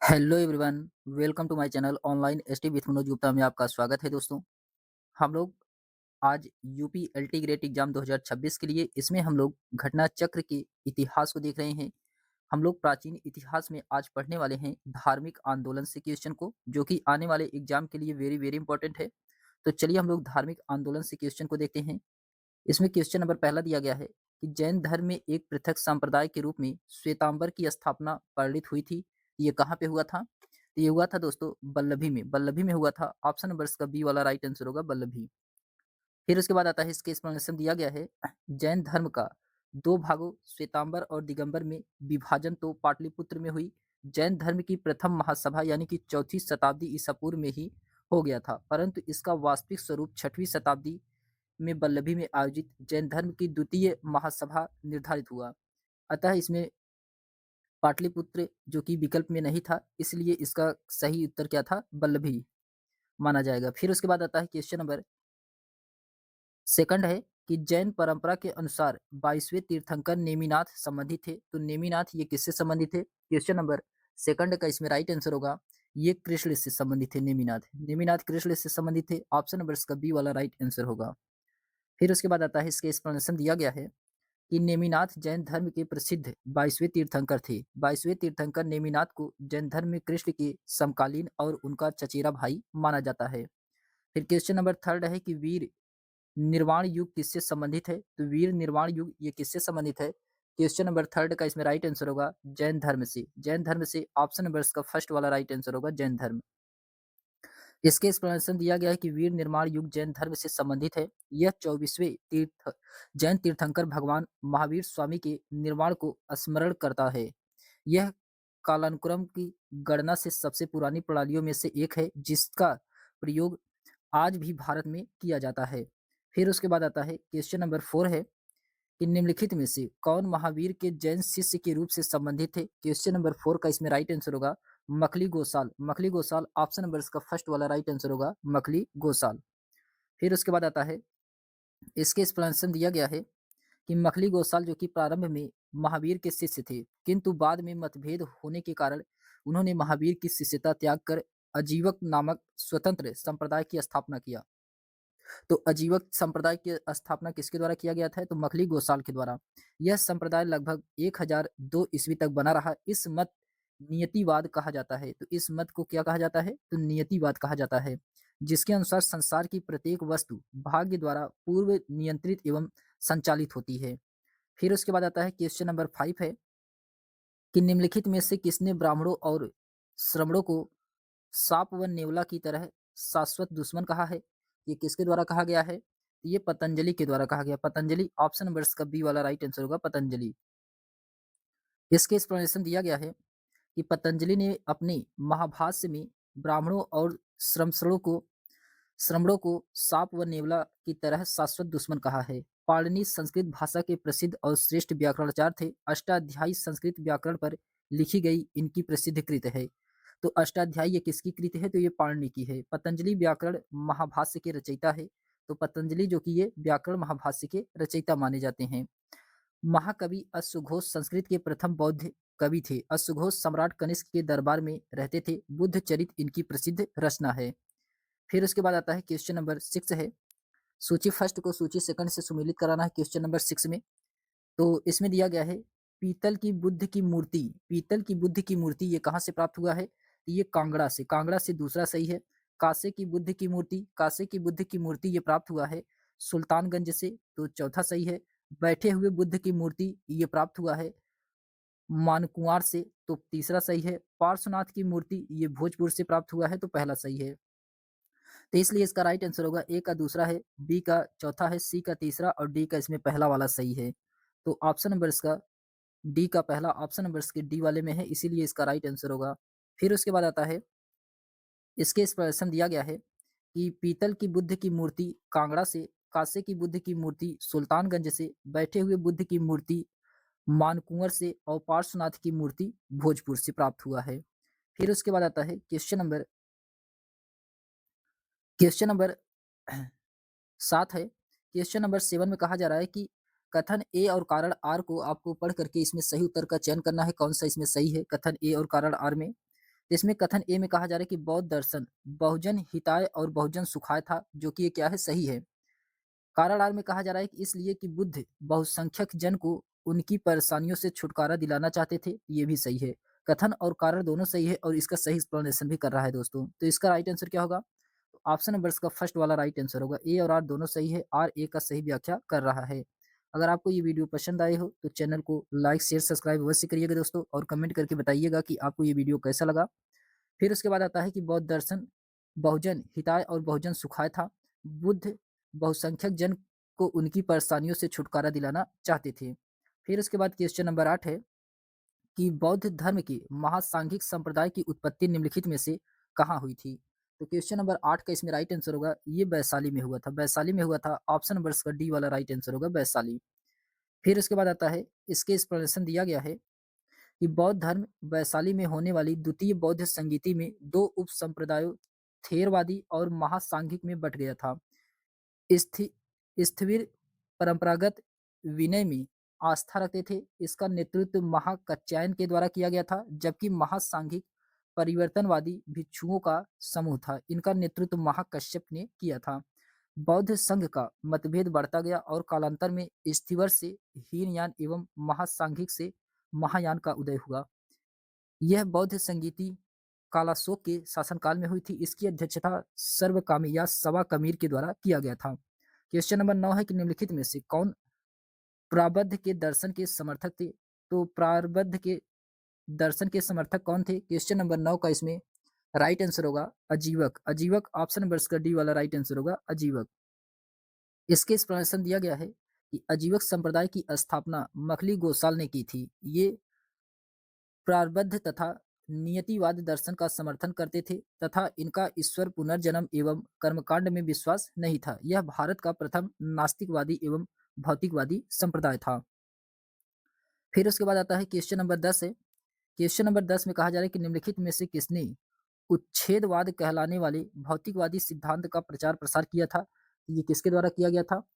Hello everyone, welcome to my channel online ST with Manoj Gupta में आपका स्वागत है दोस्तों। हम लोग आज यूपी एलटी ग्रेड एग्जाम 2026 के लिए इसमें हम लोग घटना चक्र के इतिहास को देख रहे हैं। हम लोग प्राचीन इतिहास में आज पढ़ने वाले हैं धार्मिक आंदोलन से क्वेश्चन को, जो कि आने वाले एग्जाम के लिए वेरी वेरी इंपॉर्टेंट है। तो चलिए हम लोग धार्मिक आंदोलन से क्वेश्चन को देखते हैं। इसमें क्वेश्चन नंबर पहला दिया गया है कि जैन धर्म में एक पृथक संप्रदाय के रूप में श्वेतांबर की स्थापना परिणित हुई थी। ये कहाँ पे हुआ था? तो ये हुआ था दोस्तों बल्लभी में। बल्लभी में हुआ था। ऑप्शन नंबर इसका बी वाला राइट आंसर होगा, बल्लभी। फिर उसके बाद आता है, इसके एक्सप्लेनेशन दिया गया है जैन धर्म का दो भागों श्वेतांबर और दिगंबर में विभाजन तो पाटलिपुत्र में हुई। जैन धर्म की प्रथम महासभा यानी कि चौथी शताब्दी ईसा पूर्व में ही हो गया था, परंतु इसका वास्तविक स्वरूप छठवीं शताब्दी में वल्लभी में आयोजित जैन धर्म की द्वितीय महासभा निर्धारित हुआ। अतः इसमें पाटलिपुत्र जो कि विकल्प में नहीं था, इसलिए इसका सही उत्तर क्या था? वल्लभी माना जाएगा। फिर उसके बाद आता है क्वेश्चन नंबर सेकंड है कि जैन परंपरा के अनुसार 22वें तीर्थंकर नेमिनाथ संबंधित थे। तो नेमिनाथ ये किससे संबंधित थे? क्वेश्चन नंबर सेकंड का इसमें राइट आंसर होगा, ये कृष्ण से संबंधित थे। नेमिनाथ नेमिनाथ कृष्ण से संबंधित थे। ऑप्शन नंबर इसका बी वाला राइट आंसर होगा। फिर उसके बाद आता है, इसके एक्सप्लेनेशन दिया गया है कि नेमिनाथ जैन धर्म के प्रसिद्ध 22वें तीर्थंकर थे। 22वें तीर्थंकर नेमिनाथ को जैन धर्म में कृष्ण के समकालीन और उनका चचेरा भाई माना जाता है। फिर क्वेश्चन नंबर थर्ड है कि वीर निर्वाण युग किससे संबंधित है? तो वीर निर्वाण युग ये किससे संबंधित है? क्वेश्चन नंबर थर्ड का इसमें राइट आंसर होगा जैन धर्म से। जैन धर्म से ऑप्शन नंबर इसका फर्स्ट वाला राइट आंसर होगा, जैन धर्म। इसके एक्सप्लेनेशन दिया गया है कि वीर निर्माण युग जैन धर्म से संबंधित है। यह 24वें तीर्थ जैन तीर्थंकर भगवान महावीर स्वामी के निर्माण को स्मरण करता है। यह कालानुक्रम की गणना से सबसे पुरानी प्रणालियों में से एक है, जिसका प्रयोग आज भी भारत में किया जाता है। फिर उसके बाद आता है क्वेश्चन नंबर 4 है कि निम्नलिखित में से कौन महावीर के जैन शिष्य के रूप से संबंधित थे? क्वेश्चन नंबर 4 का इसमें राइट आंसर होगा मखली गोसाल। मखली गोसाल ऑप्शन नंबर इसका फर्स्ट वाला राइट आंसर होगा, मखली गोसाल। फिर उसके बाद आता है, इसके एक्सप्लेनेशन दिया गया है कि मखली गोसाल जो कि प्रारंभ में महावीर के शिष्य थे, किंतु बाद में मतभेद होने के कारण उन्होंने महावीर की शिष्यता त्याग कर अजीवक नामक स्वतंत्र संप्रदाय की स्थापना किया। तो अजीवक संप्रदाय की स्थापना किसके द्वारा किया गया था? तो मखली गोसाल के द्वारा। यह संप्रदाय लगभग 1002 ईस्वी तक बना रहा। इस मत नियतिवाद कहा जाता है। तो इस मत को क्या कहा जाता है? तो नियतिवाद कहा जाता है, जिसके अनुसार संसार की प्रत्येक वस्तु भाग्य द्वारा पूर्व नियंत्रित एवं संचालित होती है। फिर उसके बाद आता है क्वेश्चन नंबर 5 है कि निम्नलिखित में से किसने ब्राह्मणों और श्रमणों को साप व नेवला की तरह शाश्वत दुश्मन कहा है? ये किसके द्वारा कहा गया है? ये पतंजलि के द्वारा कहा गया। पतंजलि ऑप्शन नंबर इसका बी वाला राइट आंसर होगा, पतंजलि। इसके एक्सप्लेनेशन दिया गया है कि पतंजलि ने अपने महाभाष्य में ब्राह्मणों और श्रमणों को श्रमणों को साप व नेवला की तरह शाश्वत दुश्मन कहा है। पाणिनि संस्कृत भाषा के प्रसिद्ध और श्रेष्ठ व्याकरणाचार्य थे। अष्टाध्यायी संस्कृत व्याकरण पर लिखी गई इनकी प्रसिद्ध कृत है। तो अष्टाध्यायी ये किसकी कृत है? तो ये पाणिनि की है। पतंजलि व्याकरण महाभाष्य के रचयिता है। तो पतंजलि जो कि ये व्याकरण महाभाष्य के रचयिता माने जाते हैं। महाकवि अश्वघोष संस्कृत के प्रथम बौद्ध कवि थे। अश्वघोष सम्राट कनिष्क के दरबार में रहते थे। बुद्ध चरित इनकी प्रसिद्ध रचना है। फिर उसके बाद आता है क्वेश्चन नंबर 6 है, सूची फर्स्ट को सूची सेकंड से सुमेलित कराना है क्वेश्चन नंबर 6 में। तो इसमें दिया गया है पीतल की बुद्ध की मूर्ति। पीतल की बुद्ध की मूर्ति ये कहाँ से प्राप्त हुआ है? तो ये कांगड़ा से। कांगड़ा से दूसरा सही है। कासे की बुद्ध की मूर्ति, कासे की बुद्ध की मूर्ति ये प्राप्त हुआ है सुल्तानगंज से। तो चौथा सही है। बैठे हुए बुद्ध की मूर्ति ये प्राप्त हुआ है मानकुआर से। तो तीसरा सही है। पार्श्वनाथ की मूर्ति ये भोजपुर से प्राप्त हुआ है। तो पहला सही है। तो इसलिए इसका राइट आंसर होगा ए का दूसरा है, बी का चौथा है, सी का तीसरा और डी का इसमें पहला वाला सही है। तो ऑप्शन नंबर इसका डी का पहला ऑप्शन नंबर इसके डी वाले में है, इसीलिए इसका राइट आंसर होगा। फिर उसके बाद आता है, इसके एक्सप्लेनेशन दिया गया है कि पीतल की बुद्ध की मूर्ति कांगड़ा से, कांसे की बुद्ध की मूर्ति सुल्तानगंज से, बैठे हुए बुद्ध की मूर्ति मानकुंवर से और पार्श्वनाथ की मूर्ति भोजपुर से प्राप्त हुआ है। फिर उसके बाद आता है क्वेश्चन नंबर 7 है। क्वेश्चन नंबर 7 में कहा जा रहा है कि कथन ए और कारण आर को आपको पढ़ करके इसमें सही उत्तर का चयन करना है। कौन सा इसमें सही है कथन ए और कारण आर में? तो इसमें कथन ए में कहा जा रहा है कि बौद्ध दर्शन बहुजन हिताय और बहुजन सुखाय था, जो कि ये क्या है, सही है। कारण आर में कहा जा रहा है कि इसलिए कि बुद्ध बहुसंख्यक जन को उनकी परेशानियों से छुटकारा दिलाना चाहते थे, ये भी सही है। कथन और कारण दोनों सही है और इसका सही एक्सप्लेनेशन भी कर रहा है दोस्तों। तो इसका राइट आंसर क्या होगा? तो ऑप्शन नंबर इसका फर्स्ट वाला राइट आंसर होगा। ए और आर दोनों सही है, आर ए का सही व्याख्या कर रहा है। अगर आपको ये वीडियो पसंद आए हो तो चैनल को लाइक शेयर सब्सक्राइब अवश्य करिएगा दोस्तों, और कमेंट करके बताइएगा कि आपको ये वीडियो कैसा लगा। फिर उसके बाद आता है कि बौद्ध दर्शन बहुजन हिताय और बहुजन सुखाय था। बुद्ध बहुसंख्यक जन को उनकी परेशानियों से छुटकारा दिलाना चाहते थे। फिर उसके बाद क्वेश्चन नंबर 8 है कि बौद्ध धर्म के महासांघिक संप्रदाय की उत्पत्ति निम्नलिखित में से कहाँ हुई थी? तो क्वेश्चन नंबर 8 का इसमें राइट आंसर होगा, ये वैशाली में हुआ था। वैशाली में हुआ था, ऑप्शन नंबर इसका डी वाला राइट आंसर होगा, वैशाली। फिर उसके बाद आता है, इसके एक्सप्लेनेशन दिया गया है कि बौद्ध धर्म वैशाली में होने वाली द्वितीय बौद्ध संगीति में दो उप संप्रदायों थेरवादी और महासांघिक में बट गया था। स्थि स्थविर परंपरागत विनय में आस्था रखते थे। इसका नेतृत्व महाकात्यायन के द्वारा किया गया था, जबकि महासांघिक परिवर्तनवादी भिक्षुओं का समूह था। इनका नेतृत्व महाकश्यप ने किया था। बौद्ध संघ का मतभेद बढ़ता गया और कालांतर में स्थिवर से हीनयान एवं महासांघिक से महायान का उदय हुआ। यह बौद्ध संगीति कालाशोक के शासनकाल में हुई थी। इसकी अध्यक्षता सर्वकामी या सवा कमीर के द्वारा किया गया था। क्वेश्चन नंबर 9 है कि निम्नलिखित में से कौन प्रारब्ध के दर्शन के समर्थक थे? तो प्रारब्ध के दर्शन के समर्थक कौन थे? क्वेश्चन नंबर 9 का इसमें राइट आंसर होगा अजीवक। अजीवक ऑप्शन नंबर इसका डी वाला राइट आंसर होगा, अजीवक। इसके एक्सप्लेनेशन दिया गया है कि अजीवक संप्रदाय की स्थापना मखली गोसाल ने की थी। ये प्रारब्ध तथा नियतिवाद दर्शन का समर्थन करते थे तथा इनका ईश्वर पुनर्जन्म एवं कर्मकांड में विश्वास नहीं था। यह भारत का प्रथम नास्तिकवादी एवं भौतिकवादी संप्रदाय था। फिर उसके बाद आता है क्वेश्चन नंबर 10 है। क्वेश्चन नंबर 10 में कहा जा रहा है कि निम्नलिखित में से किसने उच्छेदवाद कहलाने वाले भौतिकवादी सिद्धांत का प्रचार प्रसार किया था? ये किसके द्वारा किया गया था?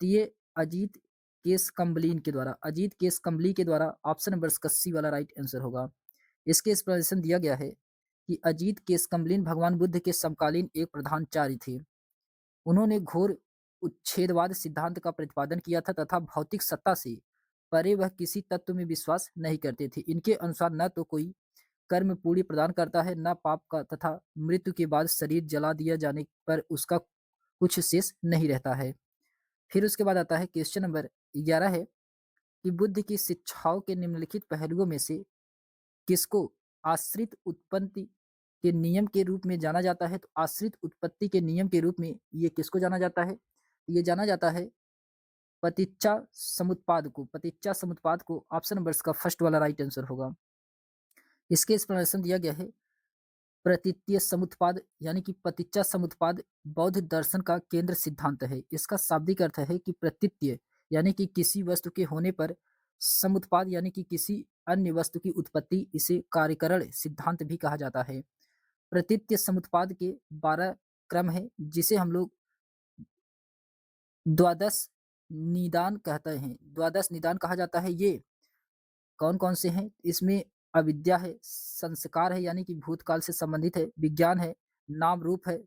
तो ये अजीत केस कम्बलीन के द्वारा, अजीत केस कम्बली के द्वारा। ऑप्शन नंबर इसका सी वाला राइट आंसर होगा। इसके एक्सप्लेनेशन दिया गया है कि अजीत केशकमलिन भगवान बुद्ध के समकालीन एक प्रधानाचार्य थे। उन्होंने घोर उच्छेदवाद सिद्धांत का प्रतिपादन किया था तथा भौतिक सत्ता से परे वह किसी तत्व में विश्वास नहीं करते थे। इनके अनुसार न तो कोई कर्म पूरी प्रदान करता है, न पाप का, तथा मृत्यु के बाद शरीर जला दिया जाने पर उसका कुछ शेष नहीं रहता है। फिर उसके बाद आता है क्वेश्चन नंबर 11 है कि बुद्ध की शिक्षाओं के निम्नलिखित पहलुओं में से किसको आश्रित उत्पत्ति के नियम के रूप में जाना जाता है? तो आश्रित उत्पत्ति के नियम के रूप में ये किसको जाना जाता है? ये जाना जाता है पतिच्चा समुत्पाद को। पतिच्चा समुत्पाद को ऑप्शन नंबर इसका फर्स्ट वाला राइट आंसर होगा। इसके एक्सप्लेनेशन दिया गया है प्रतीतीय समुत्पाद यानी कि पतिच्चा समुत्पाद बौद्ध दर्शन का केंद्र सिद्धांत है। इसका शाब्दिक अर्थ है कि प्रतीत्य यानी कि किसी वस्तु के होने पर, समुत्पाद यानी कि किसी अन्य वस्तु की उत्पत्ति, इसे कार्यकरण सिद्धांत भी कहा जाता है। प्रतीत्य समुत्पाद के 12 क्रम है, जिसे हम लोग द्वादश निदान कहते हैं। द्वादश निदान कहा जाता है। ये कौन-कौन से हैं? इसमें अविद्या है, संस्कार है यानी कि भूतकाल से संबंधित है, विज्ञान है, नाम रूप है,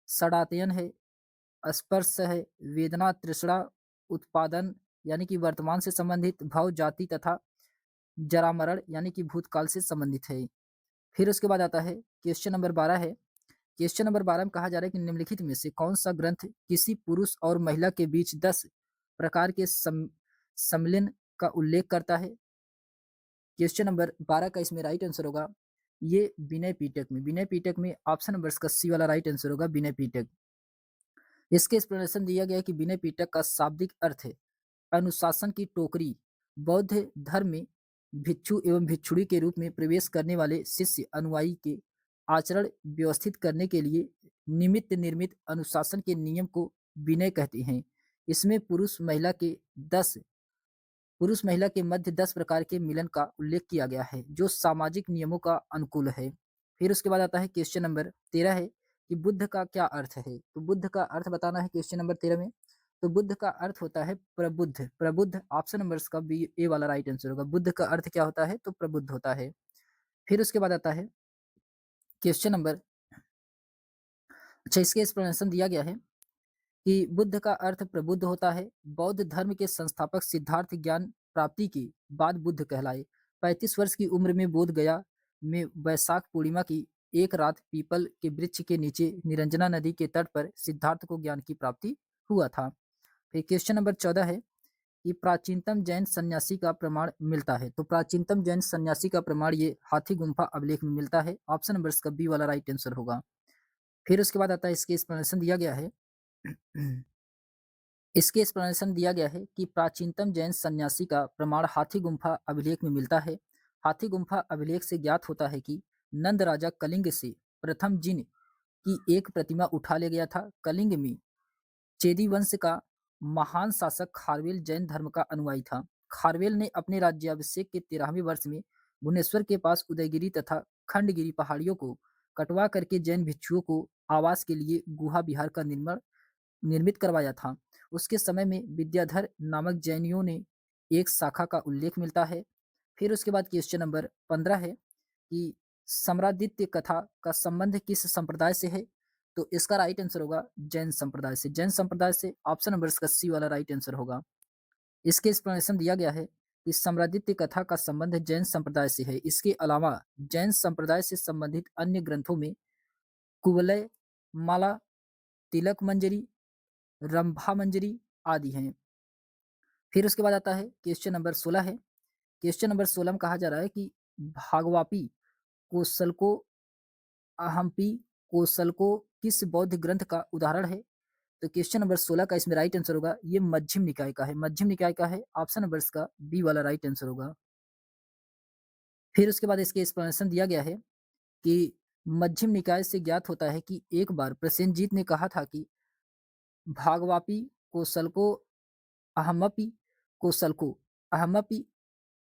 षडातयन है, स्पर्श है, वेदना, तृष्णा, उत्पादन यानी कि वर्तमान से संबंधित, भव, जाति तथा जरामरण यानी कि भूतकाल से संबंधित है। फिर उसके बाद आता है क्वेश्चन नंबर 12 है। क्वेश्चन नंबर 12 में कहा जा रहा है कि निम्नलिखित में से कौन-सा ग्रंथ किसी पुरुष और महिला के बीच 10 प्रकार के सम्मिलन का उल्लेख करता है? क्वेश्चन नंबर 12 का इसमें राइट आंसर होगा ये विनय पिटक में। विनय पिटक में ऑप्शन नंबर इसका सी वाला राइट आंसर होगा, विनय पिटक। इसके एक्सप्लेनेशन दिया गया है कि विनय पिटक का शाब्दिक अर्थ है अनुशासन की टोकरी। बौद्ध धर्म में भिक्षु एवं भिक्षुणी के रूप में प्रवेश करने वाले शिष्य अनुयायी के आचरण व्यवस्थित करने के लिए निमित्त निर्मित अनुशासन के नियम को विनय कहते हैं। इसमें पुरुष महिला के मध्य 10 प्रकार के मिलन का उल्लेख किया गया है, जो सामाजिक नियमों का अनुकूल है। फिर उसके बाद आता है क्वेश्चन नंबर 13 है कि बुद्ध का क्या अर्थ है? तो बुद्ध का अर्थ बताना है क्वेश्चन नंबर 13 में। तो बुद्ध का अर्थ होता है प्रबुद्ध। प्रबुद्ध ऑप्शन नंबर इसका बी ए वाला राइट आंसर होगा। बुद्ध का अर्थ क्या होता है? तो प्रबुद्ध होता है। फिर उसके बाद आता है क्वेश्चन नंबर अच्छा, इसके एक्सप्लेनेशन दिया गया है कि बुद्ध का अर्थ प्रबुद्ध होता है। बौद्ध धर्म के संस्थापक सिद्धार्थ ज्ञान प्राप्ति के बाद बुद्ध कहलाए। 35 वर्ष की उम्र में बोध गया में वैशाख पूर्णिमा की एक रात पीपल के वृक्ष के नीचे निरंजना नदी के तट पर सिद्धार्थ को ज्ञान की प्राप्ति हुआ था। फिर क्वेश्चन नंबर 14 है कि प्राचीनतम जैन सन्यासी का प्रमाण मिलता है। तो प्राचीनतम जैन सन्यासी का प्रमाण ये हाथी गुम्फा अभिलेख में मिलता है। ऑप्शन नंबर इसका बी वाला राइट आंसर होगा। फिर उसके बाद आता है इसके एक्सप्लेनेशन दिया गया है इसके एक्सप्लेनेशन दिया गया है कि प्राचीनतम जैन सन्यासी का प्रमाण हाथी गुम्फा अभिलेख में मिलता है। हाथी गुम्फा अभिलेख से ज्ञात होता है कि नंद राजा कलिंग से प्रथम जिन की एक प्रतिमा उठा ले गया था। कलिंग में चेदी वंश का महान शासक खारवेल जैन धर्म का अनुयायी था। खारवेल ने अपने राज्याभिषेक के 13वें वर्ष में भुवनेश्वर के पास उदयगिरी तथा खंडगिरी पहाड़ियों को कटवा करके जैन भिक्षुओं को आवास के लिए गुहा विहार का निर्माण निर्मित करवाया था। उसके समय में विद्याधर नामक जैनियों ने एक शाखा का उल्लेख मिलता है। फिर उसके बाद क्वेश्चन नंबर 15 है कि सम्रादित्य कथा का संबंध किस संप्रदाय से है। तो इसका राइट आंसर होगा जैन संप्रदाय से। जैन संप्रदाय से ऑप्शन नंबर इसका सी वाला राइट आंसर होगा। इसके एक्सप्लेनेशन दिया गया है कि सम्रादित्य कथा का संबंध जैन संप्रदाय से है। इसके अलावा जैन संप्रदाय से संबंधित अन्य ग्रंथों में कुवलय माला, तिलक मंजरी, रंभा मंजरी आदि हैं। फिर उसके बाद आता है क्वेश्चन नंबर 16 है। क्वेश्चन नंबर 16 में कहा जा रहा है कि भागवापी कौशल अहम्पी कौशल को किस बौद्ध ग्रंथ का उदाहरण है। तो क्वेश्चन नंबर 16 का इसमें राइट आंसर होगा ये मध्यम निकाय का है। मध्यम निकाय का है। ऑप्शन नंबर इसका बी वाला राइट आंसर होगा। फिर उसके बाद इसके एक्सप्लेनेशन दिया गया है कि मध्यम निकाय से ज्ञात होता है कि एक बार प्रसेनजीत ने कहा था कि भागवापी कौशल को अहमपि कौशल को अहमपि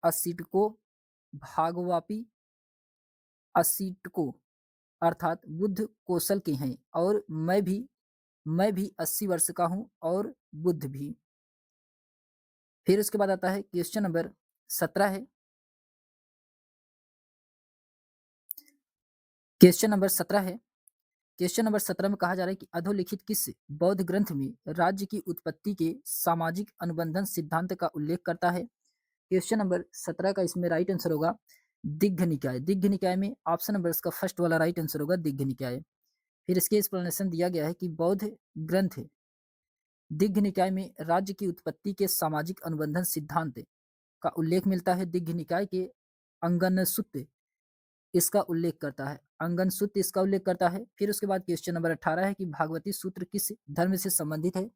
असिटको भागवापी असिटको अर्थात बुद्ध कौशल के हैं और मैं भी 80 वर्ष का हूं और बुद्ध भी। फिर उसके बाद आता है क्वेश्चन नंबर 17 है। क्वेश्चन नंबर 17 है। क्वेश्चन नंबर 17 में कहा जा रहा है कि अधोलिखित किस बौद्ध ग्रंथ में राज्य की उत्पत्ति के सामाजिक अनुबंधन सिद्धांत का उल्लेख करता है। क्वेश्चन नंबर 17 का इसमें राइट आंसर होगा दिग्घ निकाय। दिग्घ निकाय में ऑप्शन नंबर इसका फर्स्ट वाला राइट आंसर होगा दिग्घ निकाय। फिर इसके एक्सप्लेनेशन दिया गया है कि बौद्ध ग्रंथ दिग्घ निकाय में राज्य की उत्पत्ति के सामाजिक अनुबंधन सिद्धांत का उल्लेख मिलता है। दिग्घ निकाय के अंगन सूत्र इसका उल्लेख करता है। अंगन सूत्र इसका उल्लेख करता है। फिर उसके बाद क्वेश्चन नंबर 18 है कि भागवती सूत्र किस धर्म से संबंधित है।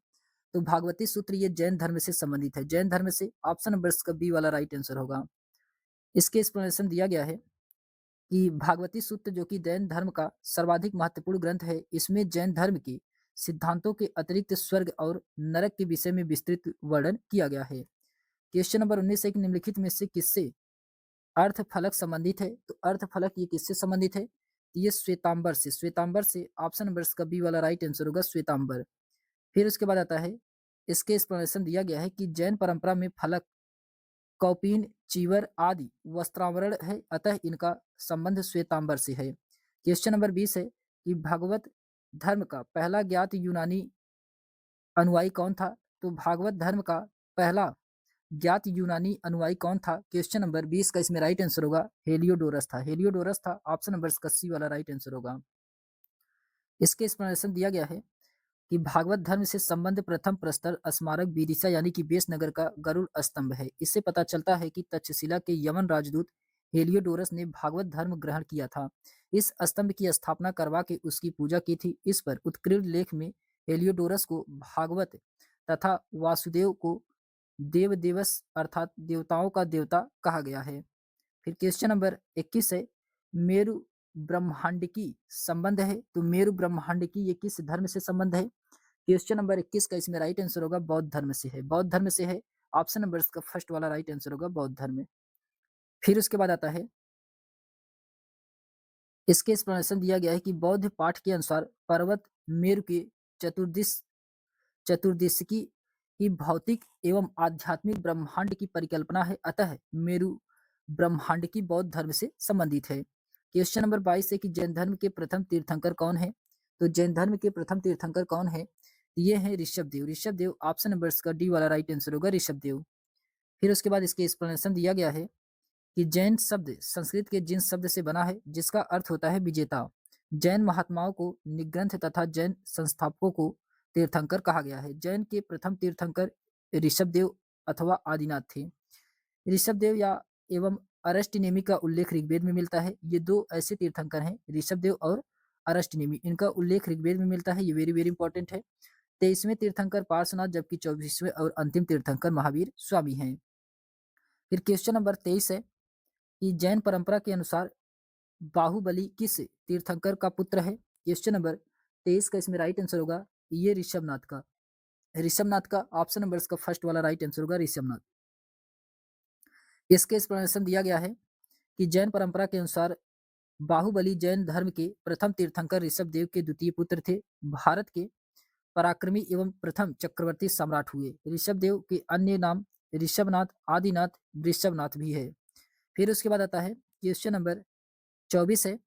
तो भागवती सूत्र ये जैन धर्म से संबंधित है। जैन धर्म से ऑप्शन नंबर इसका बी वाला राइट आंसर होगा। इसके एक्सप्लेनेशन दिया गया है कि भागवती सूत्र जो कि जैन धर्म का सर्वाधिक महत्वपूर्ण ग्रंथ है। इसमें जैन धर्म के सिद्धांतों के अतिरिक्त स्वर्ग और नरक के विषय में विस्तृत वर्णन किया गया है। क्वेश्चन नंबर 19 है कि निम्नलिखित में से किससे अर्थ फलक संबंधित है। तो अर्थ फलक ये किससे संबंधित है। ये श्वेतांबर से ऑप्शन नंबर इसका बी वाला राइट आंसर होगा श्वेतांबर। फिर उसके बाद आता है इसके एक्सप्लेनेशन दिया गया है कि जैन परंपरा में फलक कौपीन चीवर आदि वस्त्रावरण है अतः इनका संबंध श्वेतांबर से है। क्वेश्चन नंबर 20 है कि भागवत धर्म का पहला ज्ञात यूनानी अनुयायी कौन था। तो भागवत धर्म का पहला ज्ञात यूनानी अनुयायी कौन था। क्वेश्चन नंबर 20 का इसमें राइट आंसर होगा हेलियोडोरस था। हेलियोडोरस था। ऑप्शन नंबर इसका सी वाला राइट आंसर होगा। इसके एक्सप्लेनेशन दिया गया है कि भागवत धर्म से संबंध प्रथम प्रस्तर स्मारक विदिशा यानी कि बेस नगर का गरुड़ स्तंभ है। इससे पता चलता है कि तक्षशिला के यमन राजदूत हेलियोडोरस ने भागवत धर्म ग्रहण किया था। इस स्तंभ की स्थापना करवा के उसकी पूजा की थी। इस पर उत्कीर्ण लेख में हेलियोडोरस को भागवत तथा वासुदेव को देव देवस अर्थात देवताओं का देवता कहा गया है। फिर क्वेश्चन नंबर 21 है मेरु ब्रह्मांड की संबंध है। तो मेरु ब्रह्मांड की ये किस धर्म से संबंध है। क्वेश्चन नंबर 21 का इसमें राइट आंसर होगा बौद्ध धर्म से है। बौद्ध धर्म से है। ऑप्शन नंबर इसका फर्स्ट वाला राइट आंसर होगा बौद्ध धर्म। फिर उसके बाद आता है इसके एक्सप्लेनेशन दिया गया है कि बौद्ध पाठ के अनुसार पर्वत मेरु के चतुर्दिश चतुर्दिशकी की भौतिक एवं आध्यात्मिक ब्रह्मांड की परिकल्पना है अतः मेरु ब्रह्मांड की बौद्ध धर्म से संबंधित है। क्वेश्चन नंबर 22 है कि जैन धर्म के प्रथम तीर्थंकर कौन है? तो जैन धर्म के प्रथम तीर्थंकर कौन है? ये है ऋषभदेव। ऋषभदेव ऑप्शन नंबर इसका डी वाला राइट आंसर होगा, ऋषभदेव। फिर उसके बाद इसके एक्सप्लेनेशन दिया गया है कि जैन शब्द संस्कृत के जिन शब्द से बना है जिसका अर्थ होता है विजेता। जैन महात्माओं को निग्रंथ तथा जैन संस्थापकों को तीर्थंकर कहा गया है। जैन के प्रथम तीर्थंकर ऋषभदेव अथवा आदिनाथ थे। ऋषभदेव या एवं अरष्टनेमि का उल्लेख ऋग्वेद में मिलता है। ये दो ऐसे तीर्थंकर हैं, ऋषभदेव और अरष्टनेमि, इनका उल्लेख ऋग्वेद में मिलता है। ये वेरी वेरी इंपॉर्टेंट है। 23वें तीर्थंकर पार्श्वनाथ, जबकि 24वें और अंतिम तीर्थंकर महावीर स्वामी हैं। फिर क्वेश्चन नंबर 23 है कि जैन परंपरा के अनुसार बाहुबली किस तीर्थंकर का पुत्र है? क्वेश्चन नंबर 23 का इसमें राइट आंसर होगा ये ऋषभनाथ का। ऋषभनाथ का ऑप्शन नंबर इसका फर्स्ट वाला राइट आंसर होगा, ऋषभनाथ। इसके एक्सप्लेनेशन दिया गया है कि जैन परंपरा के अनुसार बाहुबली जैन धर्म के प्रथम तीर्थंकर ऋषभदेव के द्वितीय पुत्र थे। भारत के पराक्रमी एवं प्रथम चक्रवर्ती सम्राट हुए। ऋषभदेव के अन्य नाम ऋषभनाथ, आदिनाथ, वृषभनाथ भी है। फिर उसके बाद आता है क्वेश्चन नंबर 24 है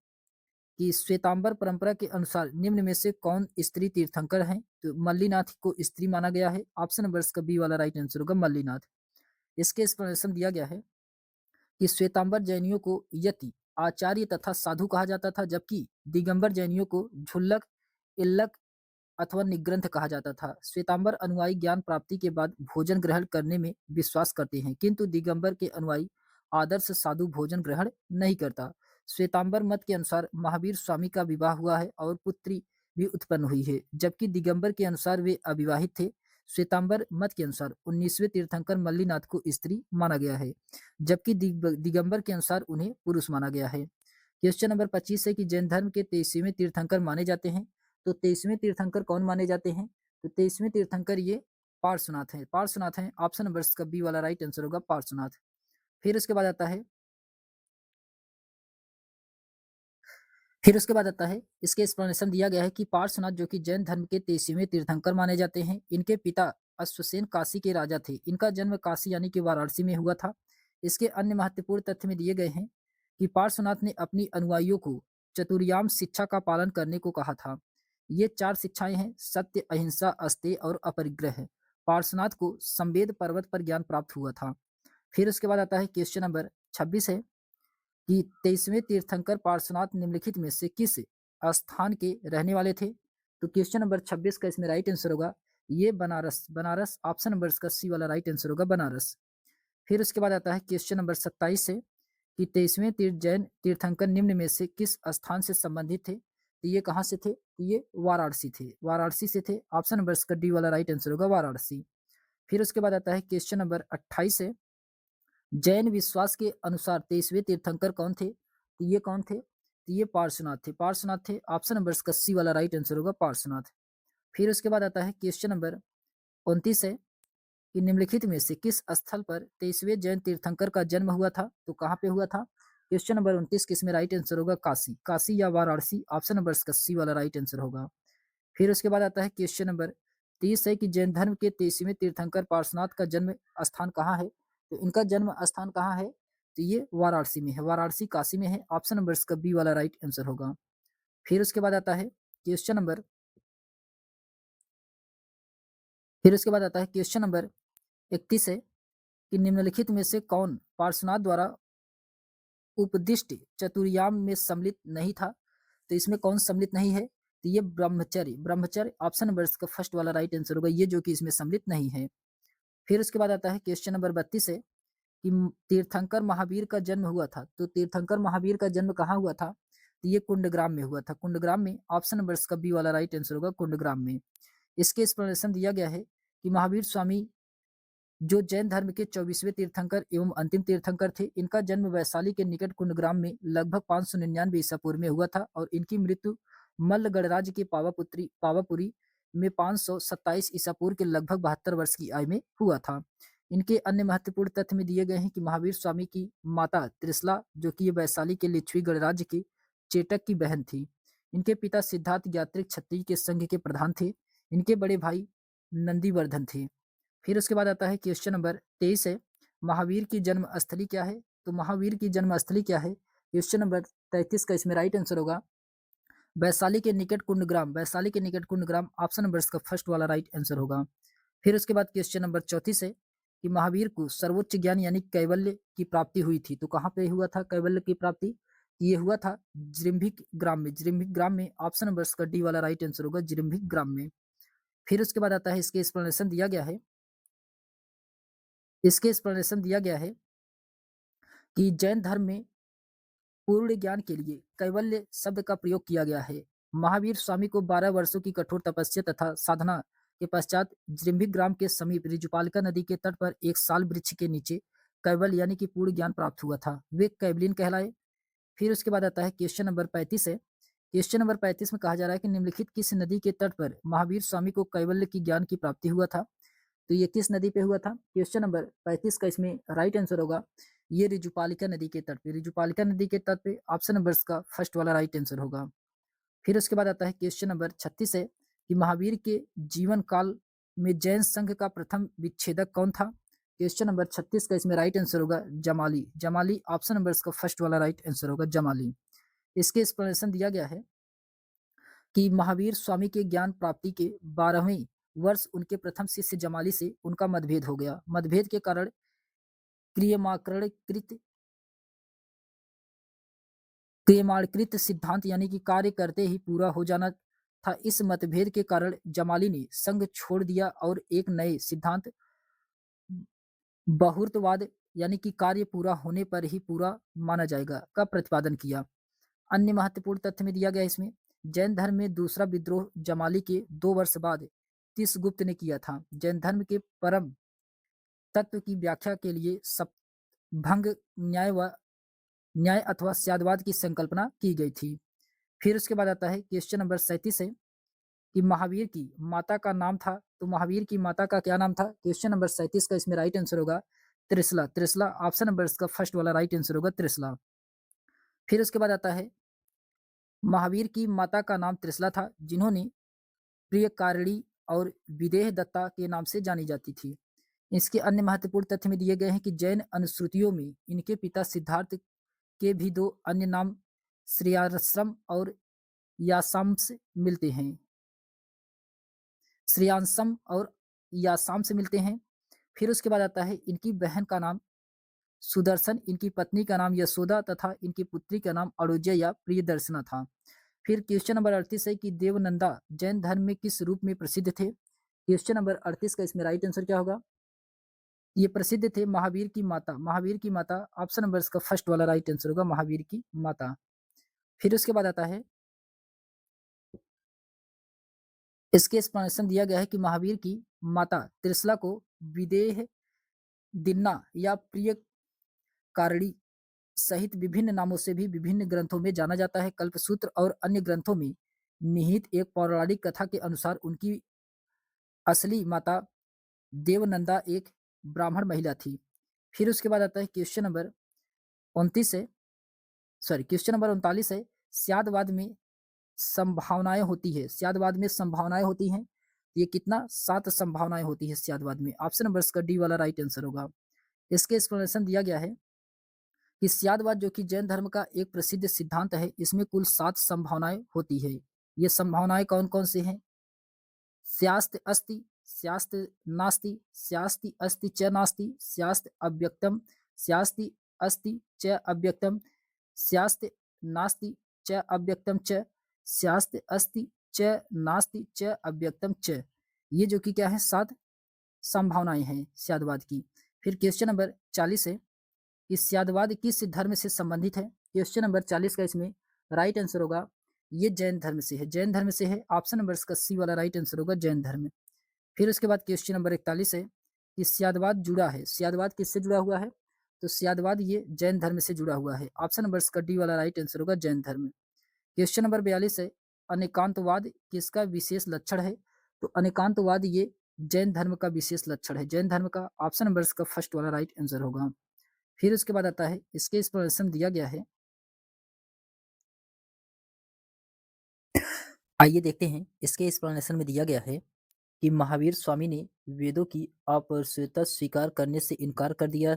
कि श्वेतांबर परंपरा के अनुसार निम्न में से कौन स्त्री तीर्थंकर हैं? तो मल्लीनाथ को स्त्री माना गया है। ऑप्शन नंबर इसका बी वाला राइट आंसर होगा, मल्लीनाथ। इसके एक्सप्लेनेशन दिया गया है कि श्वेतांबर जैनियों को यति, आचार्य तथा साधु कहा जाता था, जबकि दिगंबर जैनियों को झुल्लक, इल्लक अथवा निग्रंथ कहा जाता था। श्वेतांबर अनुयायी ज्ञान प्राप्ति के बाद भोजन ग्रहण करने में विश्वास करते हैं, किंतु दिगंबर के अनुयायी आदर्श साधु भोजन ग्रहण नहीं करता। श्वेतांबर मत के अनुसार महावीर स्वामी का विवाह हुआ है और पुत्री भी उत्पन्न हुई है, जबकि दिगंबर के अनुसार वे अविवाहित थे। श्वेतांबर मत के अनुसार 19वें तीर्थंकर मल्लीनाथ को स्त्री माना गया है, जबकि दिगंबर के अनुसार उन्हें पुरुष माना गया है। क्वेश्चन नंबर 25 है कि जैन धर्म के 23वें तीर्थंकर माने जाते हैं। तो 23वें तीर्थंकर कौन माने जाते हैं? तो 23वें तीर्थंकर ये पार्श्वनाथ हैं। पार्श्वनाथ हैं, ऑप्शन नंबर इसका बी वाला राइट आंसर होगा, पार्श्वनाथ। फिर उसके बाद आता है इसके एक्सप्लेनेशन दिया गया है कि पार्श्वनाथ जो कि जैन धर्म के 23वें तीर्थंकर माने जाते हैं। इनके पिता अश्वसेन काशी के राजा थे। इनका जन्म काशी यानी कि वाराणसी में हुआ था। इसके अन्य महत्वपूर्ण तथ्य में दिए गए हैं कि पार्श्वनाथ ने अपनी अनुयायियों को चतुर्याम शिक्षा का पालन करने को कहा था। ये 4 शिक्षाएं हैं, सत्य, अहिंसा, अस्तेय और अपरिग्रह। पार्श्वनाथ को संवेद पर्वत पर ज्ञान प्राप्त हुआ था। फिर उसके बाद आता है क्वेश्चन नंबर 26 है कि 23वें तीर्थंकर पार्श्वनाथ निम्नलिखित में से किस स्थान के रहने वाले थे? तो क्वेश्चन नंबर 26 का इसमें राइट आंसर होगा ये बनारस। बनारस ऑप्शन नंबर इसका सी वाला राइट आंसर होगा, बनारस। फिर उसके बाद आता है क्वेश्चन नंबर 27 है कि 23वें जैन तीर्थंकर निम्न में से किस स्थान से संबंधित थे? तो ये कहाँ से थे? ये वाराणसी थे, वाराणसी से थे। ऑप्शन नंबर इसका डी वाला राइट आंसर होगा, वाराणसी। फिर उसके बाद आता है क्वेश्चन नंबर 28 है जैन विश्वास के अनुसार 23वें तीर्थंकर कौन थे? तो ये कौन थे? तो ये पार्श्वनाथ थे, पार्श्वनाथ थे। ऑप्शन नंबर इसका सी वाला राइट आंसर होगा, पार्श्वनाथ। फिर उसके बाद आता है क्वेश्चन नंबर 29 है कि निम्नलिखित में से किस स्थल पर 23वें जैन तीर्थंकर का जन्म हुआ था? तो कहाँ पे हुआ था? क्वेश्चन नंबर 29 किसमें राइट आंसर होगा, काशी। काशी या वाराणसी, ऑप्शन नंबर इसका सी वाला राइट आंसर होगा। फिर उसके बाद आता है क्वेश्चन नंबर 30 है कि जैन धर्म के 23वें तीर्थंकर पार्श्वनाथ का जन्म स्थान कहाँ है? तो इनका जन्म स्थान कहाँ है? तो ये वाराणसी में है, वाराणसी काशी में है। ऑप्शन नंबर इसका बी वाला राइट आंसर होगा। फिर उसके बाद आता है क्वेश्चन नंबर फिर उसके बाद आता है क्वेश्चन नंबर 31 है कि निम्नलिखित में से कौन पार्श्वनाथ द्वारा उपदिष्ट चतुर्याम में सम्मिलित नहीं था? तो इसमें कौन सम्मिलित नहीं है? तो ये ब्रह्मचर्य, ब्रह्मचर्य ऑप्शन नंबर इसका फर्स्ट वाला राइट आंसर होगा, ये जो कि इसमें सम्मिलित नहीं है। फिर उसके बाद आता है क्वेश्चन नंबर 32 है कि तीर्थंकर महावीर का जन्म हुआ था। तो तीर्थंकर महावीर का जन्म कहाँ हुआ था? तो ये कुंडग्राम में हुआ था, कुंडग्राम में। ऑप्शन नंबर इसका बी वाला राइट आंसर होगा, कुंडग्राम में। इसके एक्सप्लेनेशन दिया गया है कि महावीर स्वामी जो जैन धर्म के 24वें तीर्थंकर एवं अंतिम तीर्थंकर थे, इनका जन्म वैशाली के निकट कुंडग्राम में लगभग 599 ईसा पूर्व में हुआ था और इनकी मृत्यु मल्ल गणराज्य के पावापुरी में 527 ईसा पूर्व के लगभग 72 वर्ष की आयु में हुआ था। इनके अन्य महत्वपूर्ण तथ्य में दिए गए हैं कि महावीर स्वामी की माता त्रिशला जो कि ये वैशाली के लिच्छवी गणराज्य के चेटक की बहन थी। इनके पिता सिद्धार्थ यात्रिक क्षत्रिय के संघ के प्रधान थे। इनके बड़े भाई नंदीवर्धन थे। फिर उसके बाद आता है क्वेश्चन नंबर 23 है महावीर की जन्म स्थली क्या है? तो महावीर की जन्म स्थली क्या है? क्वेश्चन नंबर 33 का इसमें राइट आंसर होगा वैशाली के निकट कुंडग्राम ऑप्शन नंबर इसका फर्स्ट वाला राइट आंसर होगा। फिर उसके बाद क्वेश्चन नंबर 34 है कि महावीर को सर्वोच्च ज्ञान यानी कैवल्य की प्राप्ति हुई थी, तो कहाँ पे हुआ था कैवल्य की प्राप्ति? ये हुआ था जिरंभिक ग्राम में ऑप्शन नंबर इसका डी वाला राइट आंसर होगा, जिरंभिक ग्राम में। फिर उसके बाद आता है इसके एक्सप्लेनेशन दिया गया है कि जैन धर्म में पूर्ण ज्ञान के लिए कैवल्य शब्द का प्रयोग किया गया है। महावीर स्वामी को 12 वर्षों की कठोर तपस्या तथा साधना के पश्चात जृंभिक ग्राम के समीप ऋजुपालिका नदी के तट पर एक साल वृक्ष के नीचे कैवल्य यानी कि पूर्ण ज्ञान प्राप्त हुआ था, वे कैवलिन कहलाए। फिर उसके बाद आता है क्वेश्चन नंबर 35 है। क्वेश्चन नंबर 35 में कहा जा रहा है कि निम्नलिखित किस नदी के तट पर महावीर स्वामी को कैवल्य की ज्ञान की प्राप्ति हुआ था, तो ये किस नदी पे हुआ था? क्वेश्चन नंबर 35 का इसमें राइट आंसर होगा ये ऋजुपालिका नदी के तट पे, ऋजुपालिका नदी के तट पे ऑप्शन नंबर का फर्स्ट वाला राइट आंसर होगा। फिर उसके बाद आता है क्वेश्चन नंबर 36 है कि महावीर के जीवन काल में जैन संघ का प्रथम विच्छेदक कौन था? क्वेश्चन नंबर 36 का इसमें राइट आंसर होगा जमाली ऑप्शन नंबर का फर्स्ट वाला राइट आंसर होगा जमाली। इसके एक्सप्लेनेशन दिया गया है कि महावीर स्वामी के ज्ञान प्राप्ति के 12वें वर्ष उनके प्रथम शिष्य जमाली से उनका मतभेद हो गया। मतभेद के कारण क्रियमाणकृत क्रियमाणकृत सिद्धांत यानी कि कार्य करते ही पूरा हो जाना था। इस मतभेद के कारण जमाली ने संघ छोड़ दिया और एक नए सिद्धांत बहुत्ववाद यानी कि कार्य पूरा होने पर ही पूरा माना जाएगा का प्रतिपादन किया। अन्य महत्वपूर्ण तथ्य में दिया गया इसमें जैन धर्म में दूसरा विद्रोह जमाली के 2 वर्ष बाद तीसगुप्त ने किया था। जैन धर्म के परम तत्व की व्याख्या के लिए भंग न्याय अथवा स्यादवाद की संकल्पना की गई थी। फिर उसके बाद आता है क्वेश्चन नंबर 37 है कि महावीर की माता का नाम था, तो महावीर की माता का क्या नाम था? क्वेश्चन नंबर 37 का इसमें राइट आंसर होगा त्रिशला ऑप्शन नंबर इसका फर्स्ट वाला राइट आंसर होगा त्रिशला। फिर उसके बाद आता है महावीर की माता का नाम त्रिशला था, जिन्होंने प्रियकारिणी और विदेह दत्ता के नाम से जानी जाती थी। इसके अन्य महत्वपूर्ण तथ्य में दिए गए हैं कि जैन अनुश्रुतियों में इनके पिता सिद्धार्थ के भी 2 अन्य नाम श्रेयांसम और यासाम से मिलते हैं। फिर उसके बाद आता है इनकी बहन का नाम सुदर्शन, इनकी पत्नी का नाम यशोदा तथा इनकी पुत्री का नाम अड़ोज्य या प्रियदर्शना था। फिर क्वेश्चन नंबर 38 है कि देवनंदा जैन धर्म में किस रूप में प्रसिद्ध थे? क्वेश्चन नंबर 38 का इसमें राइट आंसर क्या होगा? ये प्रसिद्ध थे महावीर की माता ऑप्शन नंबर इसका फर्स्ट वाला राइट आंसर होगा महावीर की माता। फिर उसके बाद आता है इसके एक्सप्लेनेशन दिया गया है कि महावीर की माता त्रिशला को विदेह दिन्ना या प्रिय कारिणी सहित विभिन्न नामों से भी विभिन्न ग्रंथों में जाना जाता है। कल्पसूत्र और अन्य ग्रंथों में निहित एक पौराणिक कथा के अनुसार उनकी असली माता देवनंदा एक ब्राह्मण महिला थी। फिर उसके बाद आता है क्वेश्चन नंबर 39 है स्यादवाद में संभावनाएं होती हैं। ये कितना 7 संभावनाएं होती है स्यादवाद में, ऑप्शन नंबर इसका डी वाला राइट आंसर होगा। इसके एक्सप्लेनेशन दिया गया है कि स्यादवाद जो कि जैन धर्म का एक प्रसिद्ध सिद्धांत है, इसमें कुल 7 संभावनाएं होती है। ये संभावनाएं कौन कौन से हैं? स्यास्त अस्ति, स्यास्त नास्ति, स्यास्ति अस्ति च नास्ति, स्यास्त अव्यक्तम, स्यास्ति अस्ति च अव्यक्तम, स्यास्त नास्ति च अव्यक्तम च, स्यास्त अस्ति च नास्ति च अव्यक्तम च। ये जो कि क्या है 7 संभावनाएं हैं स्यादवाद की। फिर क्वेश्चन नंबर 40 है कि स्यादवाद किस धर्म से संबंधित है? क्वेश्चन नंबर 40 का इसमें राइट आंसर होगा ये जैन धर्म से है, ऑप्शन नंबर इसका सी वाला राइट आंसर होगा जैन धर्म। फिर उसके बाद क्वेश्चन नंबर 41 है कि स्यादवाद किससे जुड़ा हुआ है? तो स्यादवाद ये जैन धर्म से जुड़ा हुआ है, ऑप्शन नंबर इसका डी वाला राइट आंसर होगा जैन धर्म। क्वेश्चन नंबर 42 है अनेकांतवाद किसका विशेष लक्षण है? तो अनेकांतवाद ये जैन धर्म का विशेष लक्षण है, जैन धर्म का ऑप्शन नंबर इसका फर्स्ट वाला राइट आंसर होगा। फिर उसके बाद आता है इसके एक्सप्लेनेशन दिया गया है, आइए देखते हैं। इसके एक्सप्लेनेशन में दिया गया है कि महावीर स्वामी ने वेदों की अपरिशुद्धता स्वीकार करने से इनकार कर दिया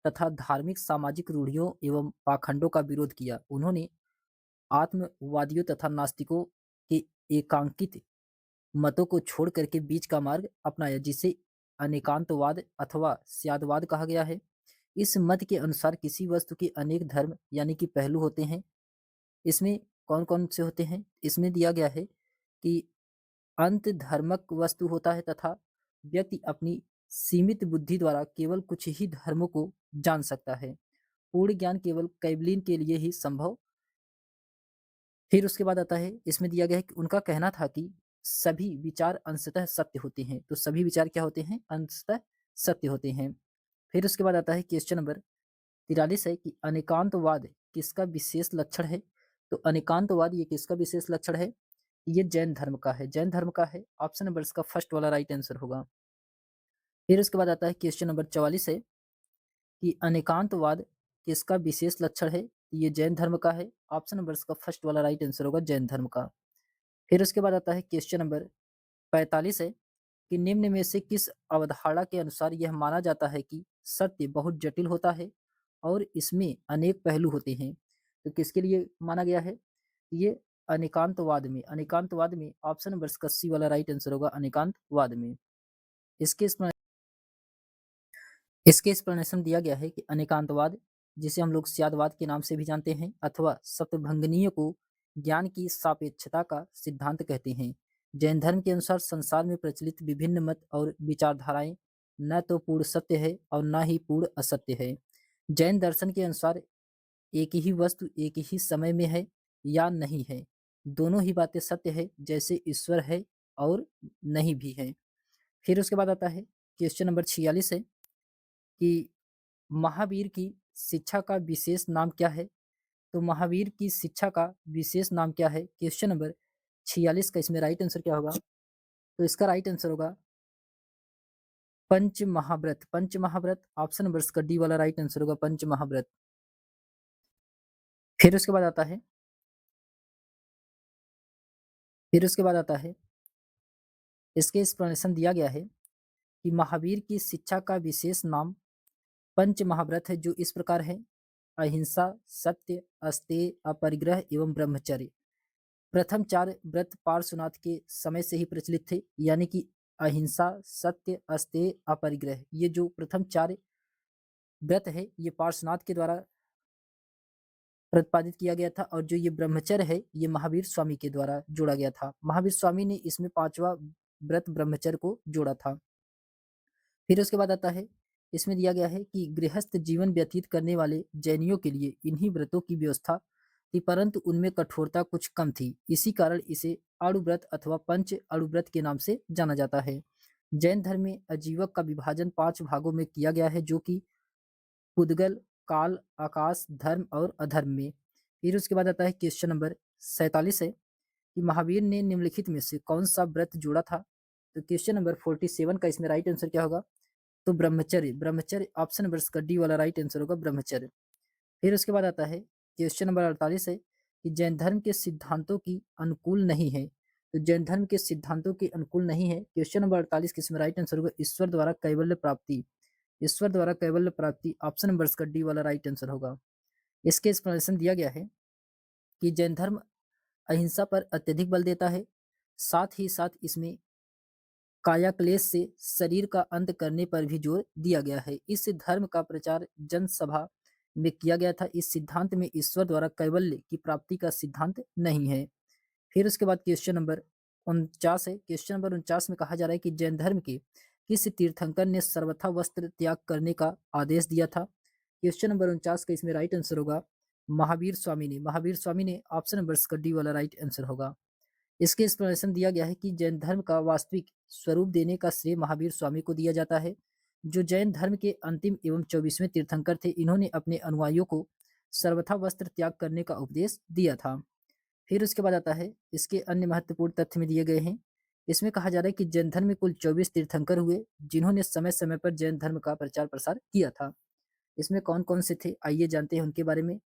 तथा धार्मिक सामाजिक रूढ़ियों एवं पाखंडों का विरोध किया। उन्होंने आत्मवादियों तथा नास्तिकों के एकांकित मतों को छोड़ करके बीच का मार्ग अपनाया, जिसे अनेकांतवाद अथवा स्यादवाद कहा गया है। इस मत के अनुसार किसी वस्तु के अनेक धर्म यानी कि पहलू होते हैं। इसमें कौन-कौन से होते हैं? इसमें दिया गया है कि अंत धर्मक वस्तु होता है तथा व्यक्ति अपनी सीमित बुद्धि द्वारा केवल कुछ ही धर्मों को जान सकता है। पूर्ण ज्ञान केवल कैवलिन के लिए ही संभव। फिर उसके बाद आता है, इसमें दिया गया है कि उनका कहना था कि सभी विचार अंशतः सत्य होते हैं। तो सभी विचार क्या होते हैं? अंशतः सत्य होते हैं। फिर उसके बाद आता है क्वेश्चन नंबर 43 है कि अनेकांतवाद किसका विशेष लक्षण है? तो अनेकांतवाद ये किसका विशेष लक्षण है? ये जैन धर्म का है। जैन धर्म का है। ऑप्शन नंबर इसका फर्स्ट वाला राइट आंसर होगा। फिर उसके बाद आता है क्वेश्चन नंबर 44 है कि अनेकांतवाद किसका विशेष लक्षण है? ये जैन धर्म का है। ऑप्शन नंबर इसका फर्स्ट वाला राइट आंसर होगा जैन धर्म का। फिर उसके बाद आता है क्वेश्चन नंबर 45 है कि निम्न में से किस अवधारणा के अनुसार यह माना जाता है कि सत्य बहुत जटिल होता है और इसमें अनेक पहलू होते हैं? तो किसके लिए माना गया है? ये अनेकांतवाद में ऑप्शन नंबर इसका सी वाला राइट आंसर होगा अनेकांतवाद में। इसके इसके एक्सप्लेनेशन दिया गया है कि अनेकांतवाद, जिसे हम लोग स्यादवाद के नाम से भी जानते हैं अथवा सप्तभंगनीय को ज्ञान की सापेक्षता का सिद्धांत कहते हैं। जैन धर्म के अनुसार संसार में प्रचलित विभिन्न मत और विचारधाराएं न तो पूर्ण सत्य है और न ही पूर्ण असत्य है। जैन दर्शन के अनुसार एक ही वस्तु एक ही समय में है या नहीं है, दोनों ही बातें सत्य है, जैसे ईश्वर है और नहीं भी है। फिर उसके बाद आता है क्वेश्चन नंबर 46 है कि महावीर की शिक्षा का विशेष नाम क्या है? तो महावीर की शिक्षा का विशेष नाम क्या है? क्वेश्चन नंबर 46 का इसमें राइट आंसर क्या होगा? तो इसका राइट आंसर होगा पंच महाव्रत। पंच महाव्रत ऑप्शन नंबर इसका डी वाला राइट आंसर होगा पंच महाव्रत। फिर उसके बाद आता है फिर उसके बाद आता है इसके एक्सप्लेनेशन दिया गया है कि महावीर की शिक्षा का विशेष नाम पंच महाव्रत है, जो इस प्रकार है: अहिंसा, सत्य, अस्तेय, अपरिग्रह एवं ब्रह्मचर्य। प्रथम चार व्रत पार्श्वनाथ के समय से ही प्रचलित थे, यानी कि अहिंसा, सत्य, अस्तेय, अपरिग्रह, ये जो प्रथम चार व्रत है ये पार्श्वनाथ के द्वारा प्रतिपादित किया गया था, और जो ये ब्रह्मचर्य है ये महावीर स्वामी के द्वारा जोड़ा गया था। महावीर स्वामी ने इसमें पांचवा व्रत ब्रह्मचर्य को जोड़ा था। फिर उसके बाद आता है, इसमें दिया गया है कि गृहस्थ जीवन व्यतीत करने वाले जैनियों के लिए इन्हीं व्रतों की व्यवस्था थी, परंतु उनमें कठोरता कुछ कम थी। इसी कारण इसे आड़ुव्रत अथवा पंच आड़ुव्रत के नाम से जाना जाता है। जैन धर्म में आजीवक का विभाजन 5 भागों में किया गया है, जो कि पुद्गल, काल, आकाश, धर्म और अधर्म में। फिर उसके बाद आता है क्वेश्चन नंबर 47 है कि महावीर ने निम्नलिखित में से कौन सा व्रत जोड़ा था? तो क्वेश्चन नंबर 47 का इसमें राइट आंसर क्या होगा? तो ब्रह्मचर्य। ब्रह्मचर्य ऑप्शन नंबर इसका डी वाला राइट आंसर होगा ब्रह्मचर्य। फिर उसके बाद आता है क्वेश्चन नंबर 48 है कि जैन धर्म के सिद्धांतों की अनुकूल नहीं है। तो जैन धर्म के सिद्धांतों के अनुकूल नहीं है। क्वेश्चन नंबर 48 के इसमें राइट आंसर होगा ईश्वर द्वारा कैवल्य प्राप्ति। ईश्वर द्वारा कैवल्य प्राप्ति ऑप्शन नंबर इसका डी वाला राइट आंसर होगा। इसके एक्सप्लेनेशन दिया गया है कि जैन धर्म अहिंसा पर अत्यधिक बल देता है, साथ ही साथ इसमें काया क्लेश से शरीर का अंत करने पर भी जोर दिया गया है। इस धर्म का प्रचार जनसभा में किया गया था। इस सिद्धांत में ईश्वर द्वारा कैवल्य की प्राप्ति का सिद्धांत नहीं है। फिर उसके बाद क्वेश्चन नंबर 49 है। क्वेश्चन नंबर 49 में कहा जा रहा है कि जैन धर्म के किस तीर्थंकर ने सर्वथा वस्त्र त्याग करने का आदेश दिया था? क्वेश्चन नंबर 49 का इसमें राइट आंसर होगा महावीर स्वामी ने। महावीर स्वामी ने ऑप्शन नंबर इसका डी वाला राइट आंसर होगा। इसके एक्सप्लेनेशन दिया गया है कि जैन धर्म का वास्तविक स्वरूप देने का श्रेय महावीर स्वामी को दिया जाता है, जो जैन धर्म के अंतिम एवं 24वें तीर्थंकर थे। इन्होंने अपने अनुयायियों को सर्वथा वस्त्र त्याग करने का उपदेश दिया था। फिर उसके बाद आता है, इसके अन्य महत्वपूर्ण तथ्य में दिए गए हैं। इसमें कहा जा रहा है कि जैन धर्म में कुल 24 तीर्थंकर हुए, जिन्होंने समय समय पर जैन धर्म का प्रचार प्रसार किया था। इसमें कौन कौन से थे, आइए जानते हैं उनके बारे में।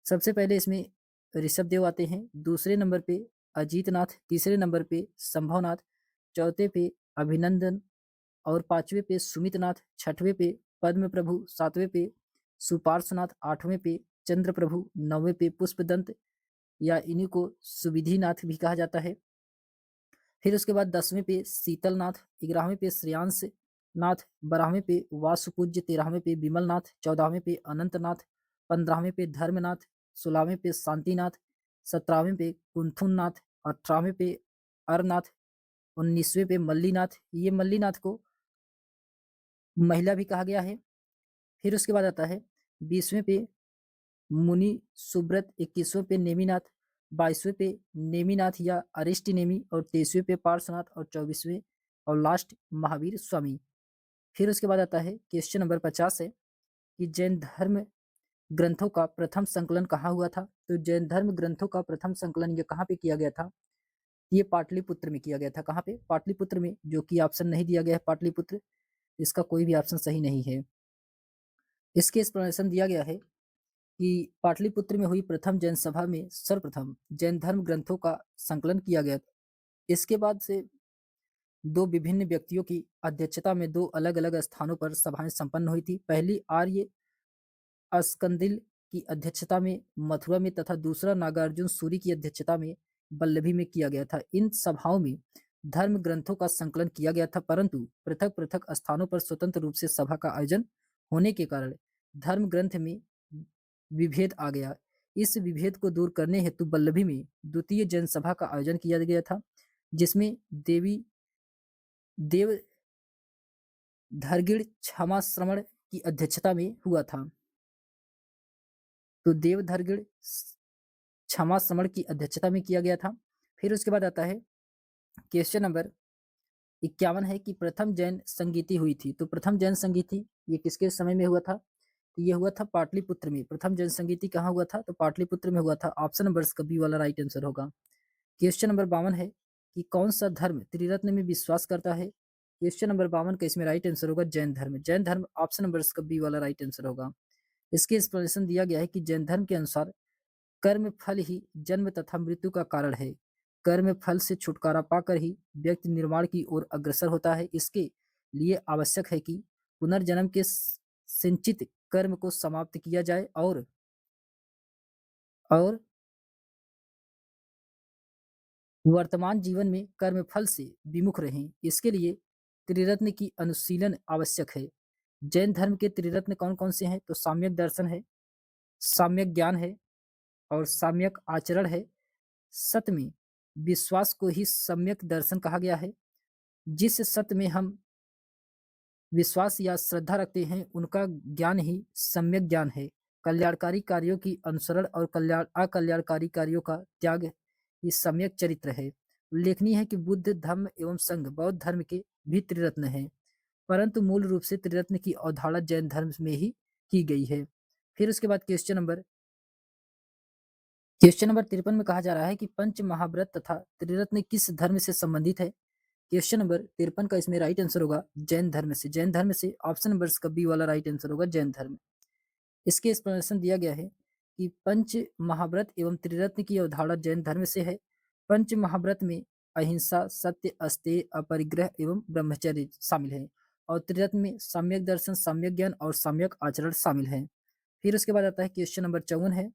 सबसे पहले इसमें ऋषभदेव आते हैं, दूसरे नंबर पे अजीतनाथ, तीसरे नंबर पे संभवनाथ, चौथे पे अभिनंदन और पांचवे पे सुमितनाथ, छठवें पे पद्म प्रभु, सातवें पे सुपार्श्वनाथ, आठवें पे चंद्र प्रभु, नौवें पे पुष्पदंत, या इन्हीं को सुविधिनाथ भी कहा जाता है। फिर उसके बाद 10वें पे शीतलनाथ, 11वें पे श्रेयांश नाथ, 12वें पे वासुपूज्य, 13वें पे विमलनाथ, 14वें पे अनंतनाथ, 15वें पे धर्मनाथ, 16वें पे शांतिनाथ, 17वें पे कुंथुनाथ, 18वें पे अरनाथ, 19वें पे मल्लीनाथ। ये मल्लीनाथ को महिला भी कहा गया है। फिर उसके बाद आता है 20वें पे मुनि सुब्रत, 21वें पे नेमिनाथ, 22वें पे नेमिनाथ या अरिष्ट नेमी, और 23वें पे पार्श्वनाथ, और 24वें और लास्ट महावीर स्वामी। फिर उसके बाद आता है क्वेश्चन नंबर 50 है कि जैन धर्म ग्रंथों का प्रथम संकलन कहाँ हुआ था। तो जैन धर्म ग्रंथों का प्रथम संकलन ये कहाँ पे किया गया था? ये पाटलिपुत्र में किया गया था। कहाँ पे? पाटलिपुत्र में, जो कि ऑप्शन नहीं दिया गया है पाटलिपुत्र, इसका कोई भी ऑप्शन सही नहीं है। इसके एक्सप्लेनेशन दिया गया है कि पाटलिपुत्र में हुई प्रथम जैन सभा में सर्वप्रथम जैन धर्म ग्रंथों का संकलन किया गया था। इसके बाद से दो विभिन्न व्यक्तियों की अध्यक्षता में दो अलग-अलग स्थानों पर सभाएं संपन्न हुई थी। पहली आर्य अस्कंदिल की अध्यक्षता में मथुरा में, तथा दूसरा नागार्जुन सूरी की अध्यक्षता में वल्लभी में किया गया था। इन सभाओं में धर्म ग्रंथों का संकलन किया गया था, परंतु पृथक-पृथक स्थानों पर स्वतंत्र रूप से सभा का आयोजन होने के कारण धर्म ग्रंथ में विभेद आ गया। इस विभेद को दूर करने हेतु वल्लभी में द्वितीय जैन सभा का आयोजन किया गया था, जिसमें देवी देवधरगिड़ क्षमाश्रमण की अध्यक्षता में हुआ था। तो देवधरगिड़ क्षमाश्रमण की अध्यक्षता में किया गया था। फिर उसके बाद आता है क्वेश्चन नंबर 51 है कि प्रथम जैन संगीति हुई थी। तो प्रथम जैन संगीति ये किसके समय में हुआ था? तो ये हुआ था पाटलिपुत्र में। प्रथम जैन संगीति कहाँ हुआ था? तो पाटलिपुत्र में हुआ था। ऑप्शन नंबर इसका बी वाला राइट आंसर होगा। क्वेश्चन नंबर 52 है कि कौन सा धर्म त्रिरत्न में विश्वास करता है? क्वेश्चन नंबर 52 का इसमें राइट आंसर होगा जैन धर्म। जैन धर्म ऑप्शन नंबर इसका बी वाला राइट आंसर होगा। इसके एक्सप्लेनेशन दिया गया है कि जैन धर्म के अनुसार कर्म फल ही जन्म तथा मृत्यु का कारण है। कर्म फल से छुटकारा पाकर ही व्यक्ति निर्वाण की ओर अग्रसर होता है। इसके लिए आवश्यक है कि पुनर्जन्म के संचित कर्म को समाप्त किया जाए और वर्तमान जीवन में कर्म फल से विमुख रहें। इसके लिए त्रिरत्न की अनुशीलन आवश्यक है। जैन धर्म के त्रिरत्न कौन-कौन से हैं? तो साम्यक दर्शन है, साम्यक ज्ञान है, और साम्यक आचरण है। सत्य में विश्वास को ही सम्यक दर्शन कहा गया है। जिस सत्य में हम विश्वास या श्रद्धा रखते हैं, उनका ज्ञान ही सम्यक ज्ञान है। कल्याणकारी कार्यों की अनुसरण और अकल्याणकारी कार्यों का त्याग ये सम्यक चरित्र है। उल्लेखनीय है कि बुद्ध, धम्म एवं संघ बौद्ध धर्म के भी त्रिरत्न हैं, परंतु मूल रूप से त्रिरत्न की अवधारणा जैन धर्म में ही की गई है। फिर उसके बाद क्वेश्चन नंबर 53 में कहा जा रहा है कि पंच महाव्रत तथा त्रिरत्न किस धर्म से संबंधित है? क्वेश्चन नंबर 53 का इसमें राइट आंसर होगा जैन धर्म से। जैन धर्म से ऑप्शन नंबर इसका बी वाला राइट आंसर होगा जैन धर्म। इसके एक्सप्लेनेशन दिया गया है कि पंच महाव्रत एवं त्रिरत्न की अवधारणा जैन धर्म से है। पंच महाव्रत में अहिंसा, सत्य, अस्तेय, अपरिग्रह एवं ब्रह्मचर्य शामिल है, और त्रिरत्न में सम्यक दर्शन, सम्यक ज्ञान और सम्यक आचरण शामिल है। फिर उसके बाद आता है क्वेश्चन नंबर 54 है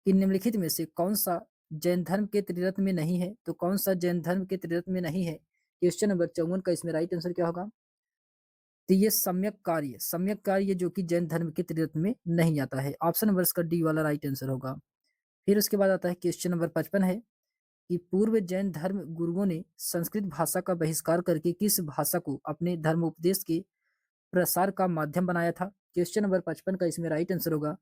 कि निम्नलिखित में से कौन सा जैन धर्म के त्रिरत्न में नहीं है? तो कौन सा जैन धर्म के त्रिरत्न में नहीं है? क्वेश्चन नंबर 54 का इसमें राइट आंसर क्या होगा? तो ये सम्यक कार्य जो कि जैन धर्म के त्रिरत्न में नहीं आता है। ऑप्शन नंबर इसका डी वाला राइट आंसर होगा। फिर उसके बाद आता है क्वेश्चन नंबर 55 है कि पूर्व जैन धर्म गुरुओं ने संस्कृत भाषा का बहिष्कार करके किस भाषा को अपने धर्मोपदेश के प्रसार का माध्यम बनाया था? क्वेश्चन नंबर 55 का इसमें राइट आंसर होगा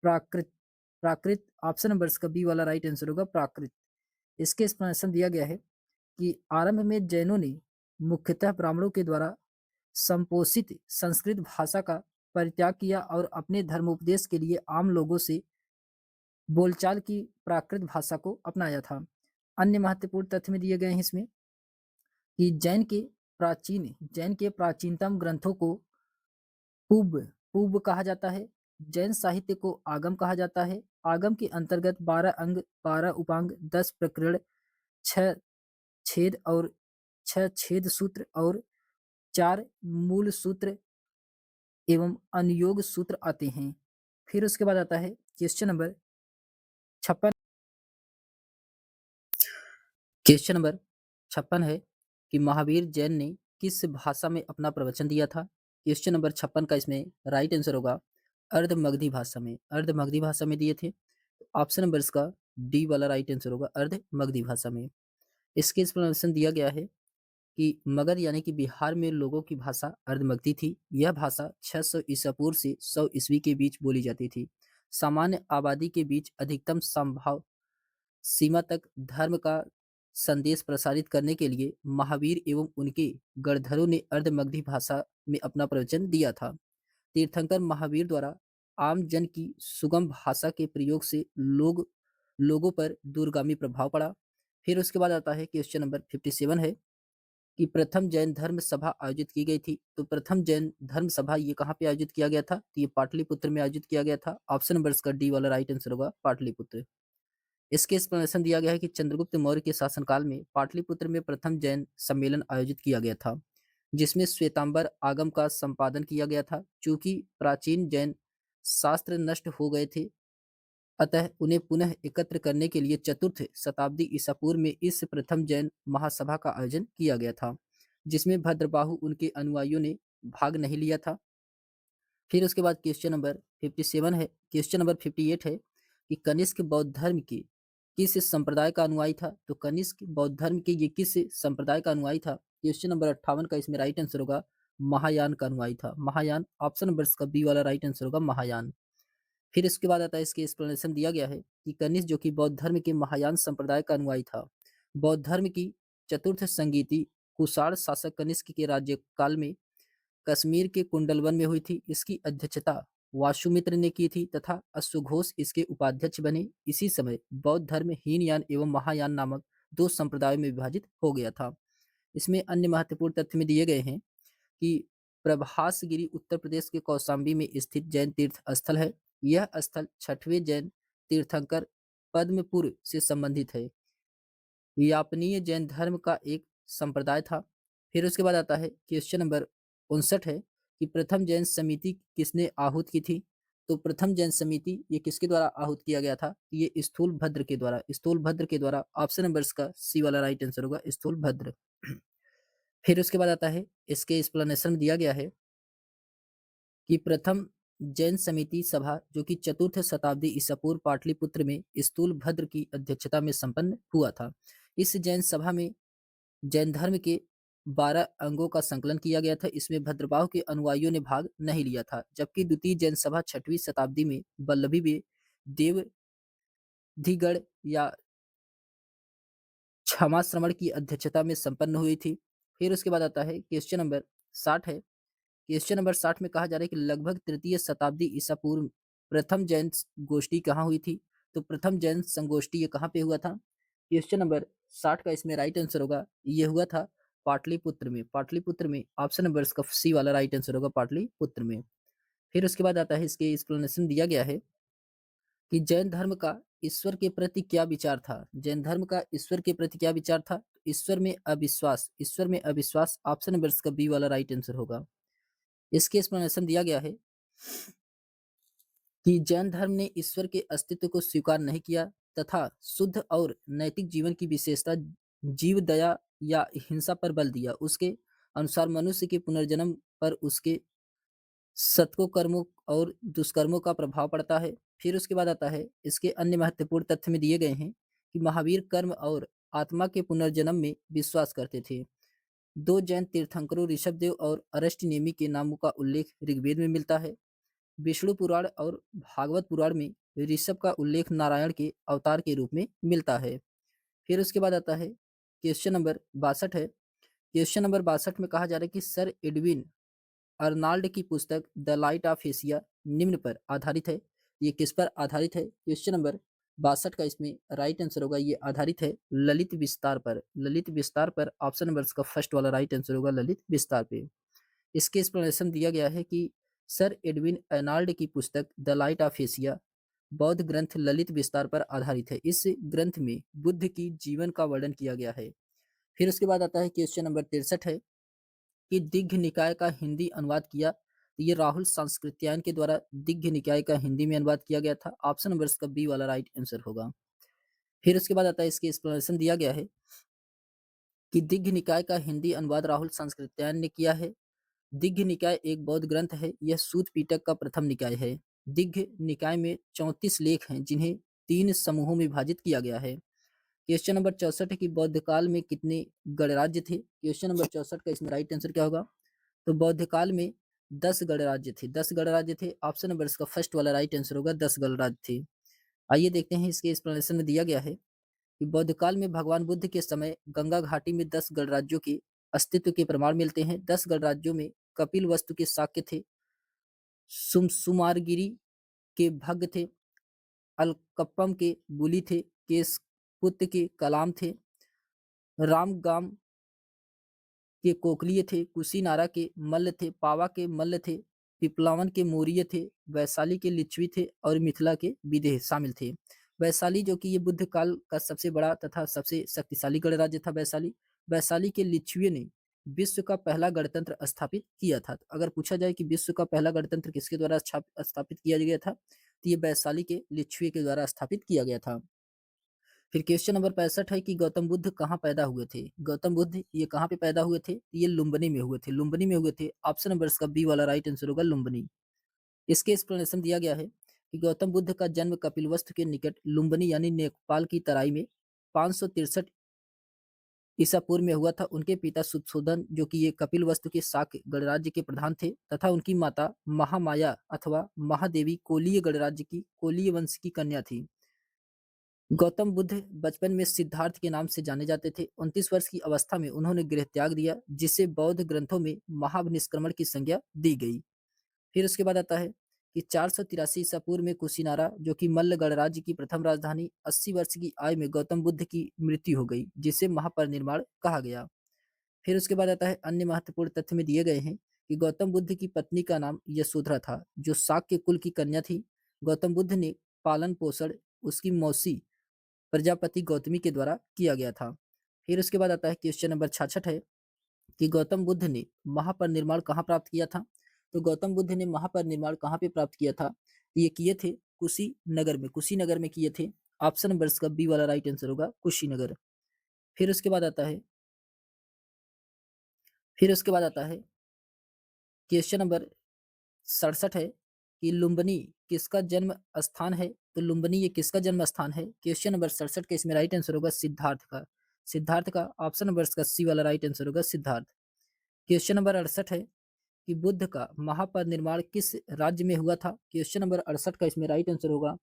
प्राकृत प्राकृत। ऑप्शन नंबर इसका बी वाला राइट आंसर होगा प्राकृत। इसके एक्सप्लेनेशन दिया गया है कि आरंभ में जैनों ने मुख्यतः ब्राह्मणों के द्वारा संपोषित संस्कृत भाषा का परित्याग किया और अपने धर्मोपदेश के लिए आम लोगों से बोलचाल की प्राकृत भाषा को अपनाया था। अन्य महत्वपूर्ण तथ्य में दिए गए हैं इसमें कि जैन के प्राचीनतम ग्रंथों को पूर्व पूर्व कहा जाता है। जैन साहित्य को आगम कहा जाता है। आगम के अंतर्गत 12 अंग, 12 उपांग, 10 प्रकरण, 6 छेद और 6 छेद सूत्र और 4 मूल सूत्र एवं अनुयोग सूत्र आते हैं। फिर उसके बाद आता है क्वेश्चन नंबर 56 क्वेश्चन नंबर 56 है कि महावीर जैन ने किस भाषा में अपना प्रवचन दिया था? क्वेश्चन नंबर 56 का इसमें राइट आंसर होगा अर्ध-मगधी भाषा में, अर्ध-मगधी भाषा में दिए थे। ऑप्शन नंबर इसका डी वाला राइट आंसर होगा अर्ध-मगधी भाषा में। इसके एक्सप्लेनेशन दिया गया है कि मगध यानी कि बिहार में लोगों की भाषा अर्धमगधी थी। यह भाषा 600 ईसा पूर्व से 100 ईस्वी के बीच बोली जाती थी। सामान्य आबादी के बीच अधिकतम संभाव सीमा तक धर्म का संदेश प्रसारित करने के लिए महावीर एवं उनके गणधरों ने अर्धमगधी भाषा में अपना प्रवचन दिया था। तीर्थंकर महावीर द्वारा आम जन की सुगम भाषा के प्रयोग से लोगों पर दूरगामी प्रभाव पड़ा। फिर उसके बाद आता है क्वेश्चन नंबर 57 है कि प्रथम जैन धर्म सभा आयोजित की गई थी। तो प्रथम जैन धर्म सभा ये कहाँ पे आयोजित किया गया था? तो ये पाटलिपुत्र में आयोजित किया गया था। ऑप्शन नंबर इसका डी वाला राइट आंसर होगा पाटलिपुत्र। इसके एक्सप्लेनेशन दिया गया है कि चंद्रगुप्त मौर्य के शासनकाल में पाटलिपुत्र में प्रथम जैन सम्मेलन आयोजित किया गया था, जिसमें श्वेतांबर आगम का संपादन किया गया था। चूंकि प्राचीन जैन शास्त्र नष्ट हो गए थे, अतः उन्हें पुनः एकत्र करने के लिए चतुर्थ शताब्दी ईसा पूर्व में इस प्रथम जैन महासभा का आयोजन किया गया था, जिसमें भद्रबाहु उनके अनुयायियों ने भाग नहीं लिया था। फिर उसके बाद क्वेश्चन नंबर 57 है, क्वेश्चन नंबर 58 है कि कनिष्क बौद्ध धर्म के किस संप्रदाय का अनुयायी था? तो कनिष्क बौद्ध धर्म के ये किस संप्रदाय का अनुयायी था? क्वेश्चन नंबर 58 का इसमें राइट आंसर होगा महायान का अनुयायी था। महायान, ऑप्शन नंबर इसका बी वाला राइट आंसर होगा महायान। फिर इसके बाद आता है, इसके एक्सप्लेनेशन दिया गया है कि कनिष्क जो कि बौद्ध धर्म के महायान संप्रदाय का अनुयायी था। बौद्ध धर्म की चतुर्थ संगीति कुषाण शासक कनिष्क के राज्यकाल में कश्मीर के कुंडलवन में हुई थी। इसकी अध्यक्षता वासुमित्र ने की थी तथा अश्वघोष इसके उपाध्यक्ष बने। इसी समय बौद्ध धर्म हीनयान एवं महायान नामक दो संप्रदायों में विभाजित हो गया था। इसमें अन्य महत्वपूर्ण तथ्य में दिए गए हैं कि प्रभासगिरी उत्तर प्रदेश के कौशाम्बी में स्थित जैन तीर्थ स्थल है। यह स्थल छठवें जैन तीर्थंकर पद्मपुर से संबंधित है। यापनीय जैन धर्म का एक संप्रदाय था। फिर उसके बाद आता है क्वेश्चन नंबर 59 है कि प्रथम जैन समिति किसने आहूत की थी? तो प्रथम जैन समिति ये किसके द्वारा आहूत किया गया था? ये स्थूलभद्र के द्वारा, स्थूलभद्र के द्वारा। ऑप्शन नंबर इसका सी वाला राइट आंसर होगा स्थूलभद्र। फिर उसके बाद आता है, इसके एक्सप्लेनेशन दिया गया है कि प्रथम जैन समिति सभा जो कि चतुर्थ शताब्दी ईसा पूर्व पाटलिपुत्र में स्थूलभद्र की अध्यक्षता में संपन्न हुआ था। इस जैन सभा में जैन धर्म के 12 अंगों का संकलन किया गया था। इसमें भद्रबाहु के अनुयायियों ने भाग नहीं लिया था, जबकि द्वितीय जैन सभा 6वीं शताब्दी में वल्लभी में देवधिगढ़ या क्षमा श्रवण की अध्यक्षता में संपन्न हुई थी। फिर उसके बाद आता है क्वेश्चन नंबर 60 है। क्वेश्चन नंबर 60 में कहा जा रहा है कि लगभग तृतीय शताब्दी ईसा पूर्व प्रथम जैन गोष्ठी कहाँ हुई थी? तो प्रथम जैन संगोष्ठी ये कहाँ पे हुआ था? क्वेश्चन नंबर 60 का इसमें राइट आंसर होगा, ये हुआ था पाटलिपुत्र में। पाटलिपुत्र में, ऑप्शन नंबर इसका सी वाला राइट आंसर होगा पाटलिपुत्र में। फिर उसके बाद आता है, इसके एक्सप्लेनेशन दिया गया है कि जैन धर्म का ईश्वर के प्रति क्या विचार था? जैन धर्म का ईश्वर के प्रति क्या विचार था? ईश्वर में अविश्वास, ईश्वर में अविश्वास। ऑप्शन नंबर इसका बी वाला राइट आंसर होगा। इसके एक्सप्लेनेशन दिया गया है कि जैन धर्म ने ईश्वर के अस्तित्व को स्वीकार नहीं किया तथा शुद्ध और नैतिक जीवन की विशेषता जीव दया या हिंसा पर बल दिया। उसके अनुसार मनुष्य के पुनर्जन्म पर उसके सत्को कर्मों और दुष्कर्मों का प्रभाव पड़ता है। फिर उसके बाद आता है, इसके अन्य महत्वपूर्ण तथ्य में दिए गए हैं कि महावीर कर्म और आत्मा के पुनर्जन्म में विश्वास करते थे। दो जैन तीर्थंकरों ऋषभदेव और अरष्टनेमि के नामों का उल्लेख ऋग्वेद में मिलता है। विष्णु पुराण और भागवत पुराण में ऋषभ का उल्लेख नारायण के अवतार के रूप में मिलता है। फिर उसके बाद आता है क्वेश्चन नंबर 62 है। क्वेश्चन नंबर 62 में कहा जा रहा है कि सर एडविन अर्नाल्ड की पुस्तक द लाइट ऑफ एशिया निम्न पर आधारित है। ये किस पर आधारित है? क्वेश्चन नंबर 62 का इसमें राइट आंसर होगा, ये आधारित है ललित विस्तार पर। ललित विस्तार पर, ऑप्शन नंबर इसका फर्स्ट वाला राइट आंसर होगा ललित विस्तार पे। इसके एक्सप्लेनेशन दिया गया है कि सर एडविन अर्नाल्ड की पुस्तक द लाइट ऑफ एशिया बौद्ध ग्रंथ ललित विस्तार पर आधारित है। इस ग्रंथ में बुद्ध की जीवन का वर्णन किया गया है। फिर उसके बाद आता है क्वेश्चन नंबर 63 है कि दिग्घ निकाय का हिंदी अनुवाद किया। तो ये राहुल सांस्कृत्यायन के द्वारा दिग्घ निकाय का हिंदी में अनुवाद किया गया था। ऑप्शन नंबर इसका बी वाला राइट आंसर होगा। फिर उसके बाद आता है, इसके एक्सप्लेनेशन दिया गया है कि दिग्घ निकाय का हिंदी अनुवाद राहुल संस्कृत्यायन ने किया है। दिग्घ निकाय एक बौद्ध ग्रंथ है। यह सूत पिटक का प्रथम निकाय है। दिग्घ निकाय में 34 लेख हैं जिन्हें 3 समूहों में विभाजित किया गया है। क्वेश्चन नंबर 64 है कि बौद्ध काल में कितने गणराज्य थे? क्वेश्चन नंबर 64 का इसमें राइट आंसर क्या होगा? तो बौद्ध काल में 10 गणराज्य थे। 10 गणराज्य थे। ऑप्शन नंबर इसका फर्स्ट वाला राइट आंसर होगा, 10 गणराज्य थे। आइए देखते हैं, इसके एक्सप्लेनेशन में दिया गया है कि बौद्ध काल में भगवान बुद्ध के समय गंगा घाटी में 10 गणराज्यों के अस्तित्व के प्रमाण मिलते हैं। 10 गणराज्यों में कपिल वस्तु के शाक्य थे, सुमारगिरी के भग्ग थे, अलकप्पम के बुली थे, केसपुत के कलाम थे, रामगाम के कोकलीय थे, कुशीनारा के मल्ल थे, पावा के मल्ल थे, पिपलावन के मौर्य थे, वैशाली के लिच्छवी थे और मिथिला के विदेह शामिल थे। वैशाली जो कि ये बुद्ध काल का सबसे बड़ा तथा सबसे शक्तिशाली गणराज्य था वैशाली। वैशाली के लिच्छवी ने विश्व का पहला गणतंत्र स्थापित किया था। अगर पूछा जाए कि विश्व का पहला गणतंत्र किसके द्वारा स्थापित किया गया था, तो ये वैशाली के लिच्छवी के द्वारा स्थापित किया गया था। फिर क्वेश्चन नंबर 65 है कि गौतम बुद्ध कहाँ पैदा हुए थे? गौतम बुद्ध ये कहाँ पे पैदा हुए थे? ये लुम्बिनी में हुए थे। लुम्बिनी में हुए थे। ऑप्शन नंबर इसका बी वाला राइट आंसर होगा, लुम्बिनी। इसके एक्सप्लेनेशन दिया गया है कि गौतम बुद्ध का जन्म कपिलवस्तु के निकट लुम्बिनी यानी नेपाल की तराई में 563 ईसा पूर्व में हुआ था। उनके पिता सुद्धोधन जो कि ये कपिलवस्तु के शाक्य गणराज्य के प्रधान थे तथा उनकी माता महामाया अथवा महादेवी कोलीय गणराज्य की कोलीय वंश की कन्या थी। गौतम बुद्ध बचपन में सिद्धार्थ के नाम से जाने जाते थे। 29 वर्ष की अवस्था में उन्होंने गृह त्याग दिया, जिसे बौद्ध ग्रंथों में महानिष्क्रमण की संज्ञा दी गई। फिर उसके बाद आता है कि 483 ईसा पूर्व में कुशीनारा जो कि मल्ल गणराज्य की प्रथम राजधानी, 80 वर्ष की आयु में गौतम बुद्ध की मृत्यु हो गई, जिसे महापरिनिर्वाण कहा गया। फिर उसके बाद आता है अन्य महत्वपूर्ण तथ्य में दिए गए हैं कि गौतम बुद्ध की पत्नी का नाम यशोधरा था, जो शाक्य कुल की कन्या थी। गौतम बुद्ध ने पालन पोषण उसकी मौसी प्रजापति गौतमी के द्वारा किया गया था। फिर उसके बाद आता है क्वेश्चन नंबर 66 है कि गौतम बुद्ध ने महापरिनिर्वाण कहाँ प्राप्त किया था? तो गौतम बुद्ध ने महापरिनिर्वाण कहाँ पे प्राप्त किया था? ये किए थे कुशीनगर में। कुशीनगर में किए थे। ऑप्शन नंबर इसका बी वाला राइट आंसर होगा, कुशीनगर। फिर उसके बाद आता है फिर उसके बाद आता है क्वेश्चन नंबर 67 है कि लुम्बिनी किसका जन्म स्थान है? तो लुम्बिनी ये किसका जन्म स्थान है? क्वेश्चन नंबर 67 का इसमें राइट आंसर होगा सिद्धार्थ का। सिद्धार्थ का ऑप्शन नंबर इसका सी वाला राइट आंसर होगा, सिद्धार्थ। क्वेश्चन नंबर 68 है कि बुद्ध का महापरिनिर्वाण किस राज्य में हुआ था? क्वेश्चन नंबर 68 का इसमें राइट आंसर होगा,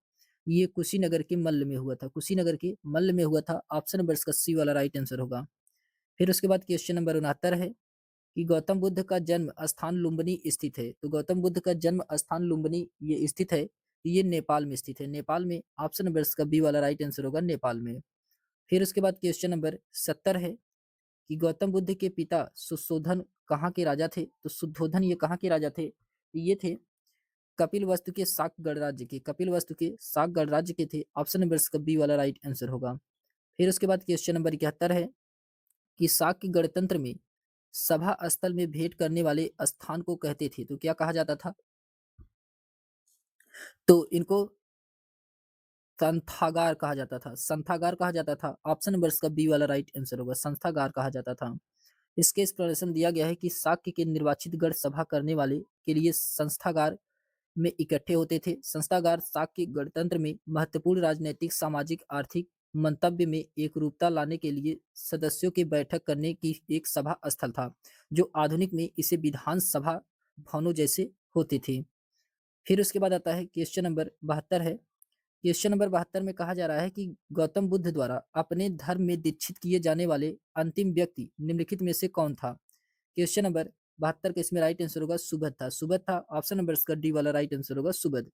ये कुशीनगर के मल्ल में हुआ था। कुशीनगर के मल्ल में हुआ था। ऑप्शन नंबर इसका सी वाला राइट आंसर होगा। फिर उसके बाद क्वेश्चन नंबर 69 है कि गौतम बुद्ध का जन्म स्थान लुम्बिनी स्थित है। तो गौतम बुद्ध का जन्म स्थान लुम्बिनी ये स्थित है, ये नेपाल में स्थित है। नेपाल में। ऑप्शन नंबर इसका बी वाला राइट आंसर होगा, नेपाल में। फिर उसके बाद क्वेश्चन नंबर 70 है कि गौतम बुद्ध के पिता सुशोधन कहाँ के राजा थे? तो शुद्धोधन ये कहाँ के राजा थे? ये थे कपिल वस्तु के शाक गणराज्य के। कपिल वस्तु के शाक गणराज्य के थे। ऑप्शन नंबर इसका बी वाला राइट आंसर होगा। फिर उसके बाद क्वेश्चन नंबर 71 है कि शाक्य गणतंत्र में सभा स्थल में भेंट करने वाले स्थान को कहते थे, तो क्या कहा जाता था? तो इनको संथागार कहा जाता था। संथागार कहा जाता था। ऑप्शन नंबर इसका बी वाला राइट आंसर होगा, संस्थागार कहा जाता था। इसके एक्सप्लेनेशन दिया गया है कि शाक्य के निर्वाचित गण सभा करने वाले के लिए संस्थागार में इकट्ठे होते थे। संस्थागार शाक्य गणतंत्र में महत्वपूर्ण राजनैतिक, सामाजिक, आर्थिक मंतव्य में एकरूपता लाने के लिए सदस्यों की बैठक करने की एक सभा स्थल था, जो आधुनिक में इसे विधान सभा भवनों जैसे होते थे। फिर उसके बाद आता है क्वेश्चन नंबर 72 है। क्वेश्चन नंबर 72 में कहा जा रहा है कि गौतम बुद्ध द्वारा अपने धर्म में दीक्षित किए जाने वाले अंतिम व्यक्ति निम्नलिखित में से कौन था? क्वेश्चन नंबर 72 का इसमें राइट आंसर होगा सुबुद्ध था। सुबुद्ध था। ऑप्शन नंबर इसका डी वाला राइट आंसर होगा, सुबुद्ध।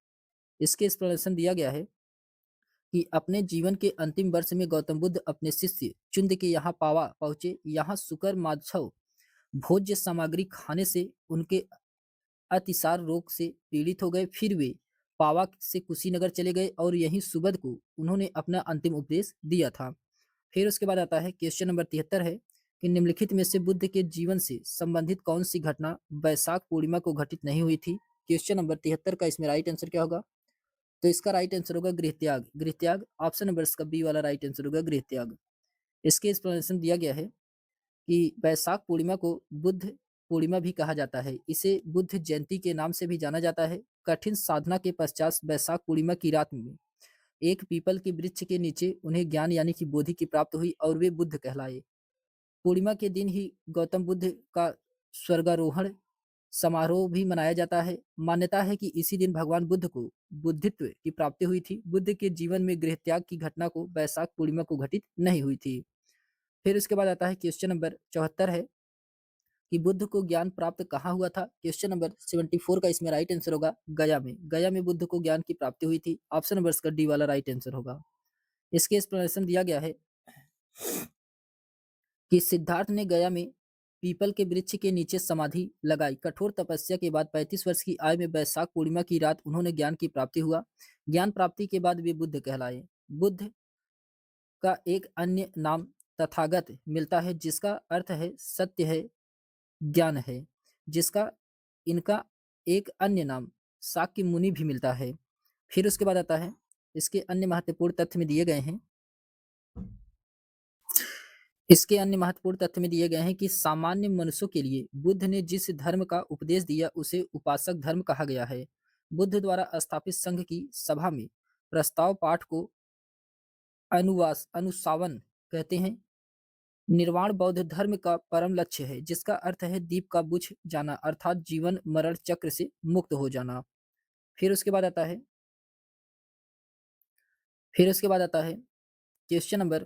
इसके एक्सप्लेनेशन दिया गया है कि अपने जीवन के अंतिम वर्ष में गौतम बुद्ध अपने शिष्य चुंद के यहाँ पावा पहुंचे। यहाँ शुकर माधव भोज्य सामग्री खाने से उनके अतिसार रोग से पीड़ित हो गए। फिर वे पावा से कुशीनगर चले गए और यहीं सुबद को उन्होंने अपना अंतिम उपदेश दिया था। फिर उसके बाद आता है क्वेश्चन नंबर 73 है कि निम्नलिखित में से बुद्ध के जीवन से संबंधित कौन सी घटना वैशाख पूर्णिमा को घटित नहीं हुई थी? क्वेश्चन नंबर 73 का इसमें राइट आंसर क्या होगा? तो इसका राइट आंसर होगा गृह त्याग। गृह त्याग। ऑप्शन नंबर इसका बी वाला राइट आंसर होगा, गृह त्याग। इसके एक्सप्लेनेशन दिया गया है कि वैशाख पूर्णिमा को बुद्ध पूर्णिमा भी कहा जाता है। इसे बुद्ध जयंती के नाम से भी जाना जाता है। कठिन साधना के पश्चात वैशाख पूर्णिमा की रात में एक पीपल के वृक्ष के नीचे उन्हें ज्ञान यानी कि बोधि की प्राप्त हुई और वे बुद्ध कहलाए। पूर्णिमा के दिन ही गौतम बुद्ध का स्वर्गारोहण समारोह भी मनाया जाता है। मान्यता है कि इसी दिन भगवान बुद्ध को बुद्धित्व की प्राप्ति हुई थी। बुद्ध के जीवन में गृह त्याग की घटना को वैशाख पूर्णिमा को घटित नहीं हुई थी। फिर उसके बाद आता है क्वेश्चन नंबर 74 है कि बुद्ध को ज्ञान प्राप्त कहाँ हुआ था? क्वेश्चन नंबर 74 का इसमें राइट आंसर होगा गया में। गया में बुद्ध को ज्ञान की प्राप्ति हुई थी। ऑप्शन नंबर इसका डी वाला राइट आंसर होगा। इसके एक्सप्लेनेशन दिया गया है कि सिद्धार्थ ने गया में पीपल के वृक्ष के नीचे समाधि लगाई। कठोर तपस्या के बाद 35 वर्ष की आयु में वैशाख पूर्णिमा की रात उन्होंने ज्ञान की प्राप्ति हुआ। ज्ञान प्राप्ति के बाद वे बुद्ध कहलाए। बुद्ध का एक अन्य नाम तथागत मिलता है जिसका अर्थ है सत्य है, ज्ञान है, जिसका इनका एक अन्य नाम शाक्य मुनि भी मिलता है। फिर उसके बाद आता है इसके अन्य महत्वपूर्ण तथ्य में दिए गए हैं। इसके अन्य महत्वपूर्ण तथ्य में दिए गए हैं कि सामान्य मनुष्यों के लिए बुद्ध ने जिस धर्म का उपदेश दिया उसे उपासक धर्म कहा गया है। बुद्ध द्वारा स्थापित संघ की सभा में प्रस्ताव पाठ को अनुसावन कहते हैं। निर्वाण बौद्ध धर्म का परम लक्ष्य है जिसका अर्थ है दीप का बुझ जाना अर्थात जीवन मरण चक्र से मुक्त हो जाना। फिर उसके बाद आता है फिर उसके बाद आता है क्वेश्चन नंबर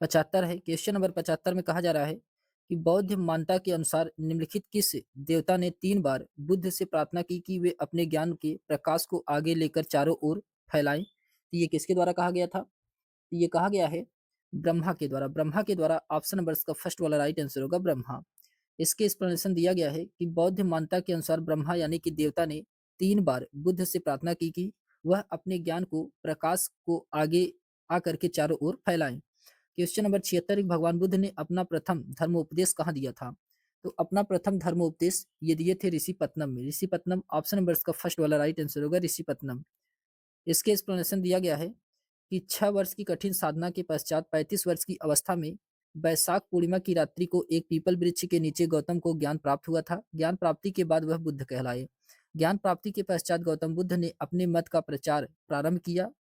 75 है। क्वेश्चन नंबर 75 में कहा जा रहा है कि बौद्ध मान्यता के अनुसार निम्नलिखित किस देवता ने 3 बार बुद्ध से प्रार्थना की कि वे अपने ज्ञान के प्रकाश को आगे लेकर चारों ओर फैलाएं? तो ये किसके द्वारा कहा गया था? तो ये कहा गया है ब्रह्मा के द्वारा। ब्रह्मा के द्वारा ऑप्शन नंबर इसका फर्स्ट वाला राइट आंसर होगा ब्रह्मा। इसके एक्सप्लेनेशन दिया गया है कि बौद्ध मान्यता के अनुसार ब्रह्मा यानी कि देवता ने 3 बार बुद्ध से प्रार्थना की कि वह अपने ज्ञान को प्रकाश को आगे आकर के चारों ओर फैलाएं। क्वेश्चन नंबर 76 भगवान बुद्ध ने अपना प्रथम धर्मोपदेश कहाँ दिया था? तो अपना प्रथम धर्मोपदेश ये दिए थे ऋषिपत्नम में। ऋषिपत्नम ऑप्शन नंबर इसका फर्स्ट वाला राइट आंसर होगा ऋषिपत्नम। इसके एक्सप्लेनेशन दिया गया है कि 6 वर्ष की कठिन साधना के पश्चात 35 वर्ष की अवस्था में वैशाख पूर्णिमा की रात्रि को एक पीपल वृक्ष के नीचे गौतम को ज्ञान प्राप्त हुआ था। ज्ञान प्राप्ति के बाद वह बुद्ध कहलाए। ज्ञान प्राप्ति के पश्चात गौतम बुद्ध ने अपने मत का प्रचार प्रारंभ किया।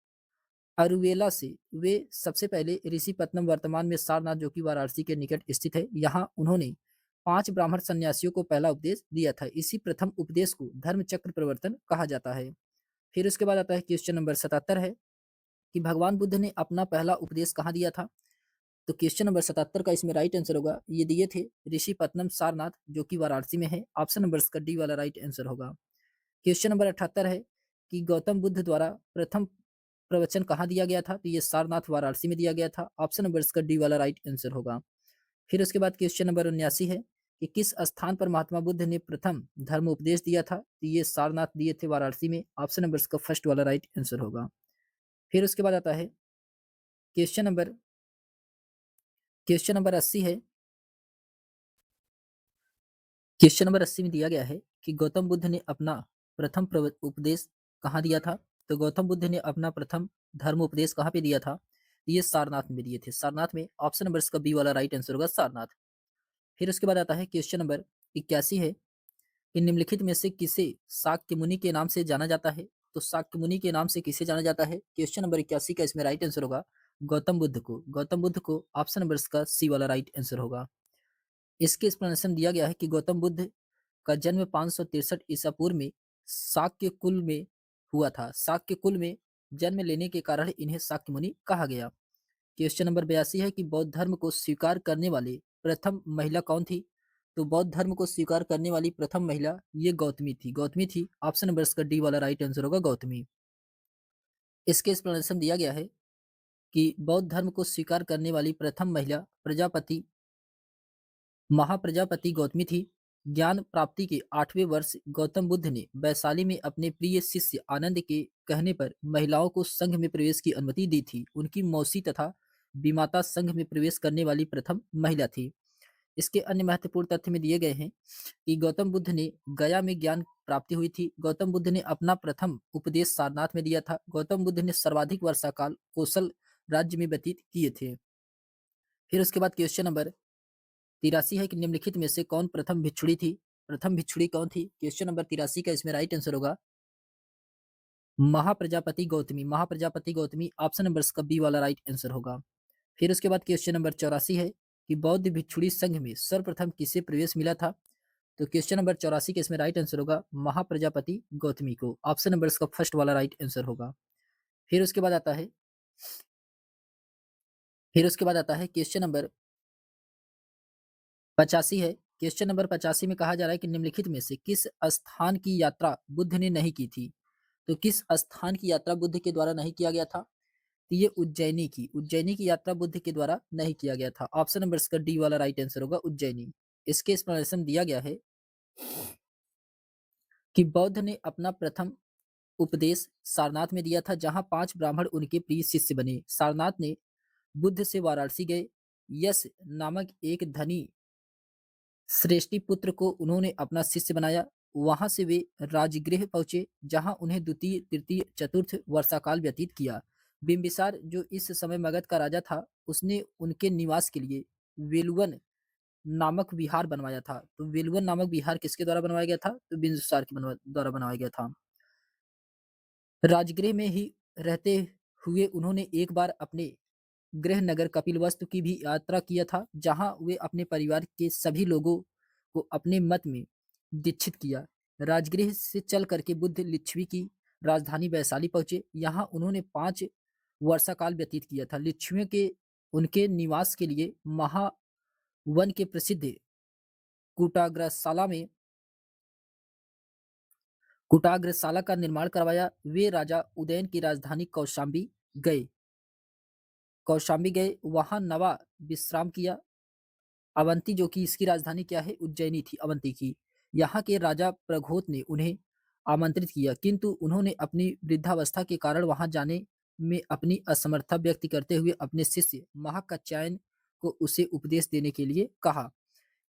अरुवेला से वे सबसे पहले ऋषिपत्नम वर्तमान में सारनाथ जो कि वाराणसी के निकट स्थित है यहाँ उन्होंने 5 ब्राह्मण सन्यासियों को पहला उपदेश दिया था। इसी प्रथम उपदेश को धर्म चक्र प्रवर्तन कहा जाता है। फिर उसके बाद आता है क्वेश्चन नंबर 77 है कि भगवान बुद्ध ने अपना पहला उपदेश कहाँ दिया था? तो क्वेश्चन नंबर 77 का इसमें राइट आंसर होगा ये दिए थे ऋषिपत्नम सारनाथ जो कि वाराणसी में है। ऑप्शन नंबर इसका डी वाला राइट आंसर होगा। क्वेश्चन नंबर 78 है कि गौतम बुद्ध द्वारा प्रथम प्रवचन कहाँ दिया गया था? तो ये सारनाथ वाराणसी में दिया गया था। ऑप्शन नंबर इसका डी वाला राइट आंसर होगा। फिर उसके बाद क्वेश्चन नंबर 79 है कि किस स्थान पर महात्मा बुद्ध ने प्रथम धर्म उपदेश दिया था? तो ये सारनाथ दिए थे वाराणसी में। ऑप्शन नंबर इसका फर्स्ट वाला राइट आंसर होगा। फिर उसके बाद आता है क्वेश्चन नंबर 80 है। क्वेश्चन नंबर 80 में दिया गया है कि गौतम बुद्ध ने अपना प्रथम उपदेश कहाँ दिया था? तो गौतम बुद्ध ने अपना प्रथम धर्म उपदेश कहाँ पे दिया था? ये सारनाथ में दिए थे। सारनाथ में ऑप्शन नंबर इसका बी वाला राइट आंसर होगा सारनाथ। फिर उसके बाद आता है क्वेश्चन नंबर 81 है कि निम्नलिखित में से किसे शाक्य मुनि के नाम से जाना जाता है? तो शाक्य मुनि के नाम से किसे जाना जाता है? क्वेश्चन नंबर 81 का इसमें राइट आंसर होगा गौतम बुद्ध को। गौतम बुद्ध को ऑप्शन नंबर इसका सी वाला राइट आंसर होगा। इसके एक्सप्लेनेशन दिया गया है कि गौतम बुद्ध का जन्म 563 ईसा पूर्व में शाक्य कुल में हुआ था। शाक्य कुल में जन्म लेने के कारण इन्हें शाक्य मुनि कहा गया। क्वेश्चन नंबर 82 है कि बौद्ध धर्म को स्वीकार करने वाली प्रथम महिला कौन थी? तो बौद्ध धर्म को स्वीकार करने वाली प्रथम महिला ये गौतमी थी। गौतमी थी। ऑप्शन नंबर इसका डी वाला राइट आंसर होगा गौतमी। इसके एक्सप्लेनेशन दिया गया है कि बौद्ध धर्म को स्वीकार करने वाली प्रथम महिला प्रजापति महाप्रजापति गौतमी थी। ज्ञान प्राप्ति के 8वें वर्ष गौतम बुद्ध ने वैशाली में अपने प्रिय शिष्य आनंद के कहने पर महिलाओं को संघ में प्रवेश की अनुमति दी थी। उनकी मौसी तथा विमाता संघ में प्रवेश करने वाली प्रथम महिला थी। इसके अन्य महत्वपूर्ण तथ्य में दिए गए हैं कि गौतम बुद्ध ने गया में ज्ञान प्राप्ति हुई थी। गौतम बुद्ध ने अपना प्रथम उपदेश सारनाथ में दिया था। गौतम बुद्ध ने सर्वाधिक वर्षा काल कौशल राज्य में व्यतीत किए थे। फिर उसके बाद क्वेश्चन नंबर 83 है कि निम्नलिखित में से कौन प्रथम भिक्षुणी थी? प्रथम भिक्षुणी कौन थी? क्वेश्चन नंबर 83 का इसमें राइट आंसर होगा महाप्रजापति गौतमी। महाप्रजापति गौतमी ऑप्शन नंबर इसका बी वाला राइट आंसर होगा। फिर उसके बाद क्वेश्चन नंबर 84 है कि बौद्ध भिक्षुणी संघ में सर्वप्रथम किसे प्रवेश मिला था? तो क्वेश्चन नंबर 84 का इसमें राइट आंसर होगा महाप्रजापति गौतमी को। ऑप्शन नंबर इसका फर्स्ट वाला राइट आंसर होगा। फिर उसके बाद आता है क्वेश्चन नंबर 85 है। क्वेश्चन नंबर 85 में कहा जा रहा है कि निम्नलिखित में से किस स्थान की यात्रा बुद्ध ने नहीं की थी? तो किस स्थान की यात्रा बुद्ध के द्वारा नहीं किया गया था? तो ये उज्जैनी की यात्रा बुद्ध के द्वारा नहीं किया गया था। ऑप्शन नंबर इसका डी वाला राइट आंसर होगा उज्जैनी। इसके एक्सप्लेनेशन दिया गया है कि बौद्ध ने अपना प्रथम उपदेश सारनाथ में दिया था, जहां 5 ब्राह्मण उनके प्रिय शिष्य बने। सारनाथ ने बुद्ध से वाराणसी गए। यश नामक एक धनी श्रेष्ठी पुत्र को उन्होंने अपना शिष्य बनाया। वहां से वे राजगृह पहुंचे, जहां उन्हें द्वितीय तृतीय चतुर्थ वर्षाकाल व्यतीत किया। बिंबिसार जो इस समय मगध का राजा था, उसने उनके निवास के लिए वेलुवन नामक विहार बनवाया था। तो वेलुवन नामक विहार किसके द्वारा बनवाया गया था? तो बिंबिसार के द्वारा बनवाया गया था। राजगृह में ही रहते हुए उन्होंने एक बार अपने गृह नगर कपिलवस्तु की भी यात्रा किया था, जहां वे अपने परिवार के सभी लोगों को अपने मत में दीक्षित किया। राजगृह से चल करके बुद्ध लिच्छवी की राजधानी वैशाली पहुंचे। यहाँ उन्होंने 5 वर्षाकाल व्यतीत किया था। लिच्छवियों के उनके निवास के लिए महावन के प्रसिद्ध कुटाग्रशाला में कुटाग्रशाला का निर्माण करवाया। वे राजा उदयन की राजधानी कौशाम्बी गए, वहां नवा विश्राम किया। अवंती जो कि इसकी राजधानी क्या है? उज्जैनी थी अवंती की। यहाँ के राजा प्रघोत ने उन्हें आमंत्रित किया, किंतु उन्होंने अपनी वृद्धावस्था के कारण वहां जाने में अपनी असमर्थता व्यक्त करते हुए अपने शिष्य महाकात्यायन को उसे उपदेश देने के लिए कहा।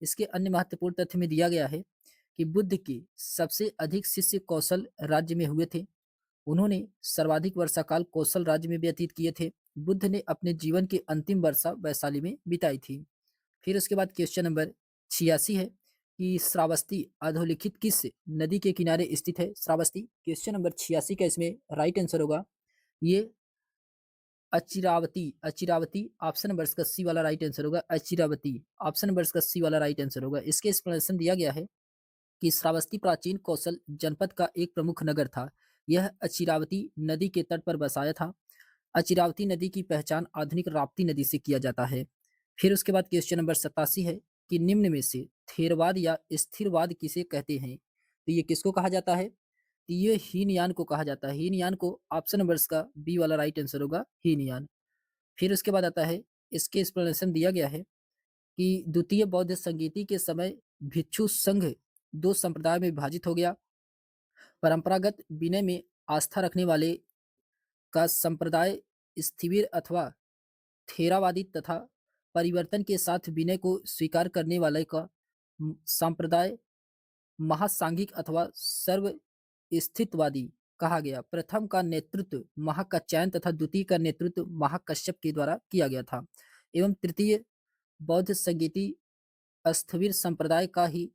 इसके अन्य महत्वपूर्ण तथ्य में दिया गया है कि बुद्ध के सबसे अधिक शिष्य कौशल राज्य में हुए थे। उन्होंने सर्वाधिक वर्षाकाल कौशल राज्य में व्यतीत किए थे। बुद्ध ने अपने जीवन की अंतिम वर्षा वैशाली में बिताई थी। फिर उसके बाद क्वेश्चन नंबर 86 है कि श्रावस्ती अधोलिखित किस नदी के किनारे स्थित है? श्रावस्ती क्वेश्चन नंबर 86 का इसमें राइट आंसर होगा ये अचिरावती ऑप्शन नंबर इसका सी वाला राइट आंसर होगा। अचिरावती ऑप्शन नंबर इसका सी वाला राइट आंसर होगा। इसके एक्सप्लेनेशन दिया गया है कि श्रावस्ती प्राचीन कौशल जनपद का एक प्रमुख नगर था। यह अचिरावती नदी के तट पर बसाया था। अचिरावती नदी की पहचान आधुनिक राप्ती नदी से किया जाता है। फिर उसके बाद क्वेश्चन नंबर 87 है कि निम्न में से थेरवाद या स्थिरवाद किसे कहते हैं? तो ये किसको कहा जाता है? तो ये हीनयान को कहा जाता है। हीनयान को ऑप्शन नंबर इसका बी वाला राइट आंसर होगा हीनयान। फिर उसके बाद आता है इसके एक्सप्लेनेशन दिया गया है कि द्वितीय बौद्ध संगीति के समय भिक्षु संघ 2 संप्रदाय में विभाजित हो गया। परंपरागत विनय में आस्था रखने वाले का संप्रदाय स्थिविर अथवा थेरावादी तथा परिवर्तन के साथ विनय को स्वीकार करने वाले का संप्रदाय महासांघिक अथवा सर्व स्थितवादी कहा गया। प्रथम का नेतृत्व महाकात्यायन तथा द्वितीय का नेतृत्व महाकश्यप के द्वारा किया गया था। एवं तृतीय बौद्ध संगीति स्थविर संप्रदाय का ही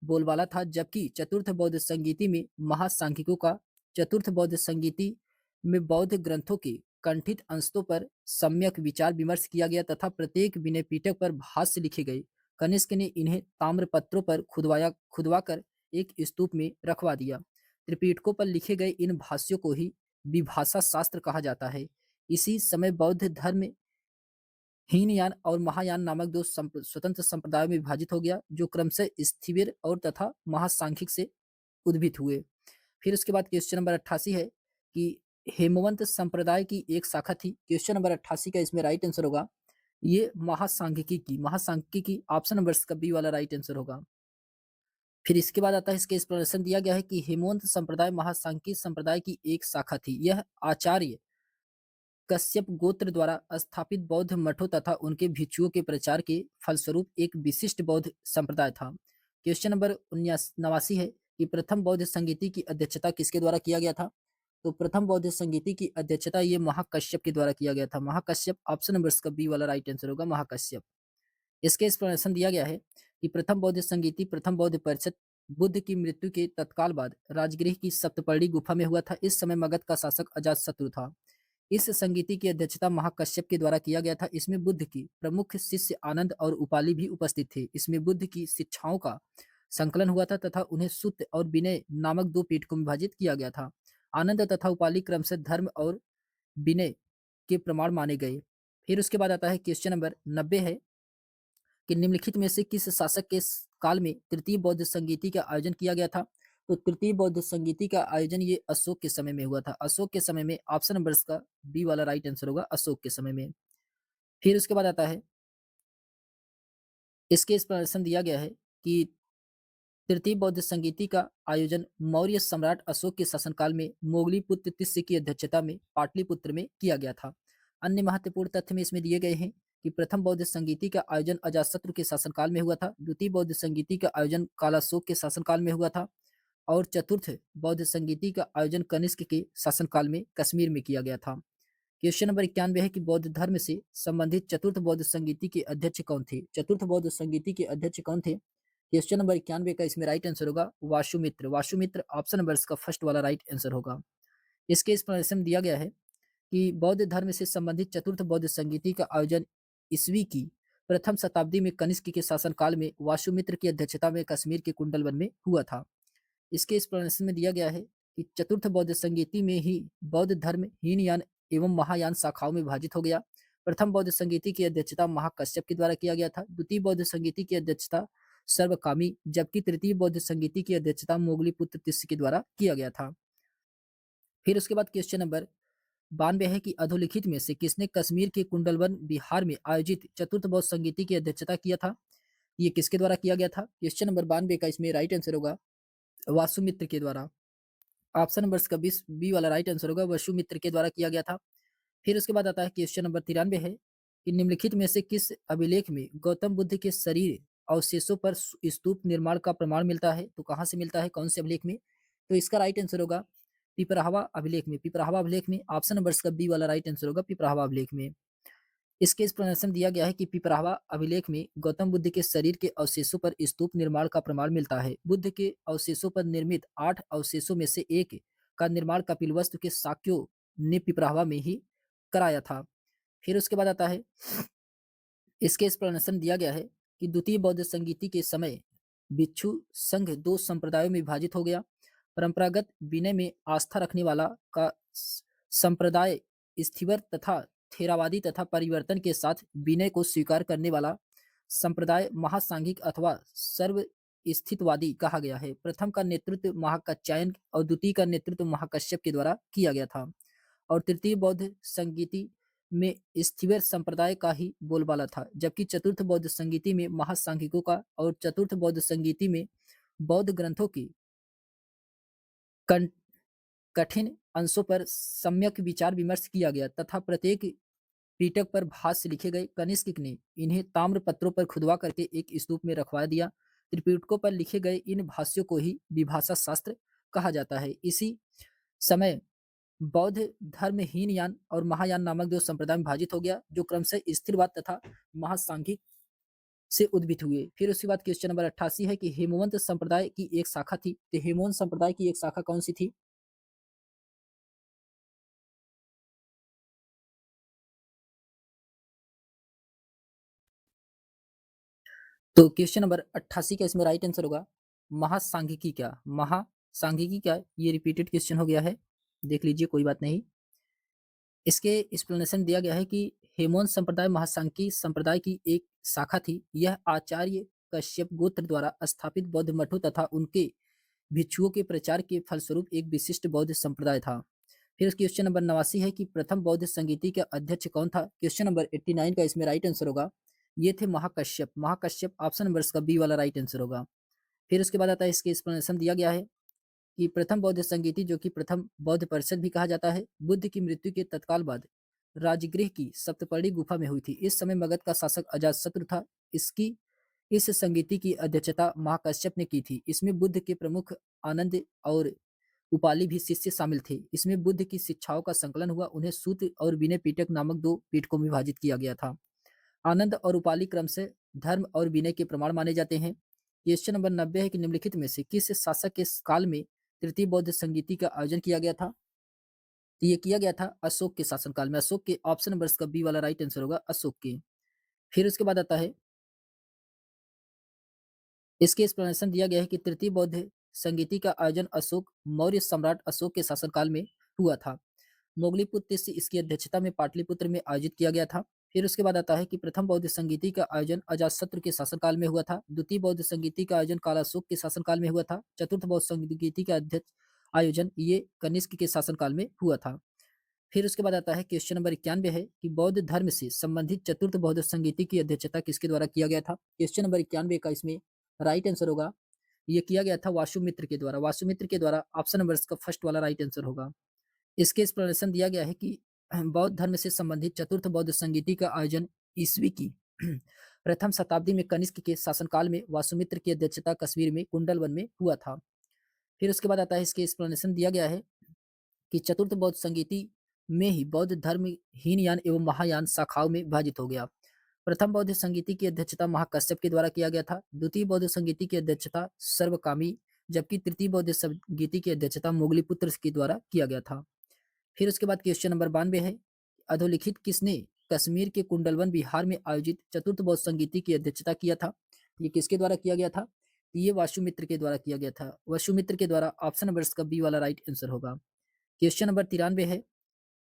बोलबाला था, जबकि चतुर्थ बौद्ध संगीति में महासांख्यिकों का चतुर्थ बौद्ध संगीति में बौद्ध ग्रंथों के कंठित अंशों पर सम्यक विचार विमर्श किया गया तथा प्रत्येक विनय पीटक पर भाष्य लिखे गए। कनिष्क ने इन्हें ताम्रपत्रों पर खुदवा कर एक स्तूप में रखवा दिया। त्रिपिटकों पर लिखे गए इन भाष्यों को ही विभाषा शास्त्र कहा जाता है। इसी समय बौद्ध धर्म हीनयान और महायान नामक 2 स्वतंत्र संप्रदायों में विभाजित हो गया, जो क्रमशः स्थिविर और तथा महासांख्यिक से उद्भूत हुए। फिर उसके बाद क्वेश्चन नंबर 88 है कि हेमवंत संप्रदाय की एक शाखा थी। क्वेश्चन नंबर 88 का इसमें राइट आंसर होगा ये महासांख्यिकी ऑप्शन नंबर इसका बी वाला राइट आंसर होगा। फिर इसके बाद आता है इसके एक्सप्लेनेशन दिया गया है कि हेमवंत संप्रदाय महासांख्यिक संप्रदाय की एक शाखा थी। यह आचार्य कश्यप गोत्र द्वारा स्थापित बौद्ध मठों तथा उनके भिक्षुओं के प्रचार के फलस्वरूप एक विशिष्ट बौद्ध संप्रदाय था। क्वेश्चन नंबर 89 है कि प्रथम बौद्ध संगीति की अध्यक्षता किसके द्वारा किया गया था? तो प्रथम बौद्ध संगीति की अध्यक्षता ये महाकश्यप के द्वारा किया गया था। महाकश्यप ऑप्शन नंबर इसका बी वाला राइट आंसर होगा महाकश्यप। इसके एक्सप्लेनेशन दिया गया है कि प्रथम बौद्ध संगीति प्रथम बौद्ध परिषद बुद्ध की मृत्यु के तत्काल बाद राजगृह की सप्तपर्णी गुफा में हुआ था। इस समय मगध का शासक अजातशत्रु था। इस संगीति की अध्यक्षता महाकश्यप के द्वारा किया गया था। इसमें बुद्ध की प्रमुख शिष्य आनंद और उपाली भी उपस्थित थे। इसमें बुद्ध की शिक्षाओं का संकलन हुआ था तथा उन्हें सुत्त और विनय नामक दो पीठ में विभाजित किया गया था। आनंद तथा उपाली क्रमशः धर्म और विनय के प्रमाण माने गए। फिर उसके बाद आता है क्वेश्चन नंबर 90 है कि निम्नलिखित में से किस शासक के काल में तृतीय बौद्ध संगीति का आयोजन किया गया था? तो तृतीय बौद्ध संगीति का आयोजन ये अशोक के समय में हुआ था। अशोक के समय में ऑप्शन नंबर इसका बी वाला राइट आंसर होगा, अशोक के समय में। फिर उसके बाद आता है, इसके एक्सप्लेनेशन दिया गया है कि तृतीय बौद्ध संगीति का आयोजन मौर्य सम्राट अशोक के शासनकाल में मोगली पुत्र तिस्य की अध्यक्षता में पाटलिपुत्र में किया गया था। अन्य महत्वपूर्ण तथ्य में इसमें दिए गए हैं कि प्रथम बौद्ध संगीति का आयोजन अजातशत्रु के शासनकाल में हुआ था। द्वितीय बौद्ध संगीति का आयोजन कालाशोक के शासनकाल में हुआ था और चतुर्थ बौद्ध संगीति का आयोजन कनिष्क के शासनकाल में कश्मीर में किया गया था। क्वेश्चन नंबर 91 है कि बौद्ध धर्म से संबंधित चतुर्थ बौद्ध संगीति के अध्यक्ष कौन थे? चतुर्थ बौद्ध संगीति के अध्यक्ष कौन थे? क्वेश्चन नंबर 91 का इसमें राइट आंसर होगा वाशुमित्र। वाशुमित्र ऑप्शन नंबर इसका फर्स्ट वाला राइट आंसर होगा। इसके एक्सप्लेनेशन दिया गया है कि बौद्ध धर्म से संबंधित चतुर्थ बौद्ध संगीति का आयोजन ईस्वी की प्रथम शताब्दी में कनिष्क के शासनकाल में वाशुमित्र की अध्यक्षता में कश्मीर के कुंडलवन में हुआ था। इसके एक्सप्लेनेशन में दिया गया है कि चतुर्थ बौद्ध संगीति में ही बौद्ध धर्म हीनयान एवं महायान शाखाओं में विभाजित हो गया। प्रथम बौद्ध संगीति की अध्यक्षता महाकश्यप के द्वारा किया गया था। द्वितीय बौद्ध संगीति की अध्यक्षता सर्वकामी, जबकि तृतीय बौद्ध संगीति की अध्यक्षता मोगली पुत्र तिस्य के द्वारा किया गया था। फिर उसके बाद क्वेश्चन नंबर 92 है कि अधोलिखित में से किसने कश्मीर के कुंडलवन बिहार में आयोजित चतुर्थ बौद्ध संगीति की अध्यक्षता किया था? ये किसके द्वारा किया गया था? क्वेश्चन नंबर 92 का इसमें राइट आंसर होगा वासुमित्र के द्वारा। ऑप्शन नंबर इसका बी वाला राइट आंसर होगा, वसुमित्र के द्वारा किया गया था। फिर उसके बाद आता है क्वेश्चन नंबर 93 है कि निम्नलिखित में से किस अभिलेख में गौतम बुद्ध के शरीर अवशेषों पर स्तूप निर्माण का प्रमाण मिलता है? तो कहाँ से मिलता है, कौन से अभिलेख में? तो इसका राइट आंसर होगा पिपराहवा अभिलेख में। पिपराहवा अभिलेख में ऑप्शन नंबर इसका बी वाला राइट आंसर होगा, पिपराहवा अभिलेख में। इसके एक्सप्लेनेशन दिया गया है कि पिपराहवा अभिलेख में गौतम बुद्ध के शरीर के अवशेषों पर स्तूप निर्माण का प्रमाण मिलता है। बुद्ध के अवशेषों पर निर्मित 8 अवशेषों में से एक का निर्माण कपिलवस्तु के शाक्यों ने पिपराहवा में ही कराया था। फिर उसके बाद आता है, इसके एक्सप्लेनेशन दिया गया है कि द्वितीय बौद्ध संगीति के समय भिक्षु संघ दो संप्रदायों में विभाजित हो गया। परंपरागत विनय में आस्था रखने वाला का संप्रदाय स्थिवर तथा थेरावादी तथा परिवर्तन के साथ विनय को स्वीकार करने वाला संप्रदाय महासांघिक अथवा सर्व स्थितवादी कहा गया है। प्रथम का नेतृत्व महाकात्यायन और द्वितीय का नेतृत्व महाकश्यप के द्वारा किया गया था और तृतीय बौद्ध संगीति में स्थिवर संप्रदाय का ही बोलबाला था, जबकि चतुर्थ बौद्ध संगीति में महासांघिकों का और चतुर्थ बौद्ध संगीति में बौद्ध ग्रंथों की कं- कठिन अंशों पर सम्यक विचार विमर्श किया गया तथा प्रत्येक पीटक पर भाष्य लिखे गए। कनिष्क ने इन्हें ताम्र पत्रों पर खुदवा करके एक स्तूप में रखवा दिया। त्रिपिटकों पर लिखे गए इन भाष्यों को ही विभाषा शास्त्र कहा जाता है। इसी समय बौद्ध धर्म हीनयान और महायान नामक दो संप्रदाय में विभाजित हो गया, जो क्रमशः स्थिरवाद तथा महासांघिक से उद्भित हुए। फिर उसके बाद क्वेश्चन नंबर 88 है कि हेमवंत संप्रदाय की एक शाखा थी। तो हेमवंत संप्रदाय की एक शाखा कौन सी थी? तो क्वेश्चन नंबर 88 का इसमें राइट आंसर होगा महासांघिकी। क्या महासांघिकी? क्या ये रिपीटेड क्वेश्चन हो गया है, देख लीजिए, कोई बात नहीं। इसके एक्सप्लेनेशन दिया गया है कि हेमवंत संप्रदाय महासांघिकी संप्रदाय की एक शाखा थी। यह आचार्य कश्यप गोत्र द्वारा स्थापित बौद्ध मठों तथा उनके भिक्षुओं के प्रचार के फलस्वरूप एक विशिष्ट बौद्ध संप्रदाय था। फिर क्वेश्चन नंबर 89 है कि प्रथम बौद्ध संगीति का अध्यक्ष कौन था? क्वेश्चन नंबर 89 का इसमें राइट आंसर होगा, ये थे महाकश्यप। महाकश्यप ऑप्शन नंबर इसका बी वाला राइट आंसर होगा। फिर उसके बाद आता है, इसके एक्सप्लेनेशन दिया गया है कि प्रथम बौद्ध संगीति, जो कि प्रथम बौद्ध परिषद भी कहा जाता है, बुद्ध की मृत्यु के तत्काल बाद राजगृह की सप्तपर्णी गुफा में हुई थी। इस समय मगध का शासक अजातशत्रु था। इसकी इस संगीति की अध्यक्षता महाकश्यप ने की थी। इसमें बुद्ध के प्रमुख आनंद और उपाली भी शिष्य शामिल थे। इसमें बुद्ध की शिक्षाओं का संकलन हुआ। उन्हें सूत और विनय पीटक नामक दो पीठकों में विभाजित किया गया था। आनंद और उपाली क्रम से धर्म और विनय के प्रमाण माने जाते हैं। क्वेश्चन नंबर 90 है कि निम्नलिखित में से किस शासक के काल में तृतीय बौद्ध संगीति का आयोजन किया गया था? तो ये किया गया था अशोक के शासनकाल में। अशोक के ऑप्शन नंबर इसका बी वाला राइट आंसर होगा अशोक के। फिर उसके बाद आता है इसके एक्सप्लेनेशन दिया गया है कि तृतीय बौद्ध संगीति का आयोजन अशोक मौर्य सम्राट अशोक के शासनकाल में हुआ था। मोगलीपुत्र से इसकी अध्यक्षता में पाटलिपुत्र में आयोजित किया गया था। फिर उसके बाद आता है कि प्रथम बौद्ध संगीति का आयोजन अजातशत्रु के शासनकाल में हुआ था। द्वितीय बौद्ध संगीति का आयोजन कालाशोक के शासनकाल में हुआ था। चतुर्थ बौद्ध संगीति का अध्यक्ष आयोजन ये कनिष्क के शासनकाल में हुआ था। फिर उसके बाद आता है क्वेश्चन नंबर 91 है कि बौद्ध धर्म से संबंधित चतुर्थ बौद्ध संगीति की अध्यक्षता किसके द्वारा किया गया था? क्वेश्चन नंबर 91 का इसमें राइट आंसर होगा ये किया गया था वासुमित्र के द्वारा। वासुमित्र के द्वारा ऑप्शन नंबर इसका फर्स्ट वाला राइट आंसर होगा। इसके एक्सप्लेनेशन दिया गया है कि बौद्ध धर्म से संबंधित चतुर्थ बौद्ध संगीति का आयोजन ईस्वी की प्रथम शताब्दी में कनिष्क के शासनकाल में वासुमित्र की अध्यक्षता कश्मीर में कुंडल वन में हुआ था। फिर उसके बाद आता है इसके एक्सप्लेनेशन दिया गया है कि चतुर्थ बौद्ध संगीति में ही बौद्ध धर्म हीनयान एवं महायान शाखाओं में विभाजित हो गया। प्रथम बौद्ध संगीति की अध्यक्षता महाकश्यप के द्वारा किया गया था। द्वितीय बौद्ध संगीति की अध्यक्षता सर्वकामी, जबकि तृतीय बौद्ध संगीति की अध्यक्षता मोगलीपुत्र के द्वारा किया गया था। फिर उसके बाद क्वेश्चन नंबर 92 है अधोलिखित किसने कश्मीर के कुंडलवन बिहार में आयोजित चतुर्थ बौद्ध संगीति की अध्यक्षता किया था? ये किसके द्वारा किया गया था? ये वासुमित्र के द्वारा किया गया था। वासुमित्र के द्वारा ऑप्शन नंबर इसका बी वाला राइट आंसर होगा। क्वेश्चन नंबर 93 है।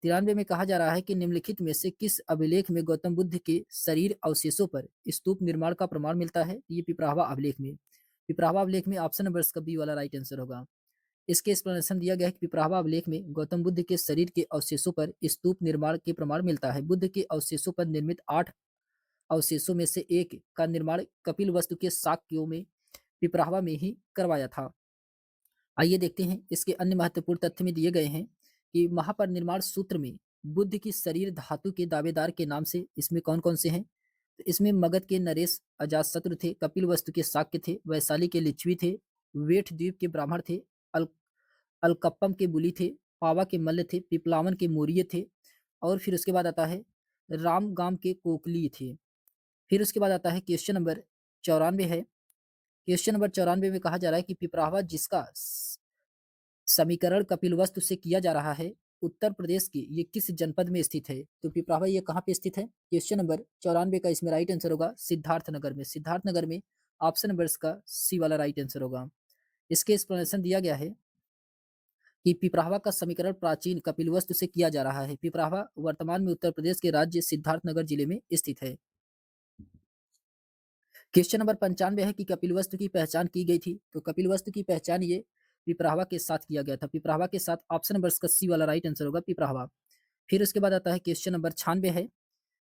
93 में कहा जा रहा है कि निम्नलिखित में से किस अभिलेख में गौतम बुद्ध के शरीर अवशेषों पर स्तूप निर्माण का प्रमाण मिलता है? ये पिपरावा अभिलेख में। पिपरावा अभिलेख में ऑप्शन नंबर इसका बी वाला राइट आंसर होगा। इसके एक्सप्लेनेशन दिया गया है कि पिपरावा अभिलेख में गौतम बुद्ध के शरीर के अवशेषों पर स्तूप निर्माण के प्रमाण मिलता है। बुद्ध के अवशेषों पर निर्मित 8 अवशेषों में से एक का निर्माण कपिल वस्तु के शाक्यों में पिपरावा में ही करवाया था। आइए देखते हैं इसके अन्य महत्वपूर्ण तथ्य में दिए गए हैं कि महापरिनिर्वाण सूत्र में बुद्ध की शरीर धातु के दावेदार के नाम से इसमें कौन कौन से हैं? तो इसमें मगध के नरेश अजातशत्रु थे, कपिल वस्तु के शाक्य थे, वैशाली के लिच्छवी थे, वेठ द्वीप के ब्राह्मण थे, अल अलकप्पम के बुली थे, पावा के मल्ल थे, पिपलावन के मौर्य थे और फिर उसके बाद आता है रामगाम के कोकली थे। फिर उसके बाद आता है क्वेश्चन नंबर 94 है। क्वेश्चन नंबर 94 में कहा जा रहा है कि पिपरावा जिसका समीकरण कपिलवस्तु से किया जा रहा है उत्तर प्रदेश के ये किस जनपद में स्थित है? तो पिपरावा ये कहाँ पे स्थित है? क्वेश्चन नंबर 94 का इसमें राइट आंसर होगा सिद्धार्थनगर में। सिद्धार्थनगर में ऑप्शन नंबर इसका सी वाला राइट आंसर होगा। इसके एक्सप्लेनेशन दिया गया है कि पिपरावा का समीकरण प्राचीन कपिलवस्तु से किया जा रहा है। पिपरावा वर्तमान में उत्तर प्रदेश के राज्य सिद्धार्थनगर जिले में स्थित है। क्वेश्चन नंबर 95 है कि कपिलवस्तु की पहचान की गई थी। तो कपिलवस्तु की पहचान ये पिपरावा के साथ किया गया था। पिपरावा के साथ ऑप्शन नंबर इसका सी वाला राइट आंसर होगा पिपरावा। फिर उसके बाद आता है क्वेश्चन नंबर 96 है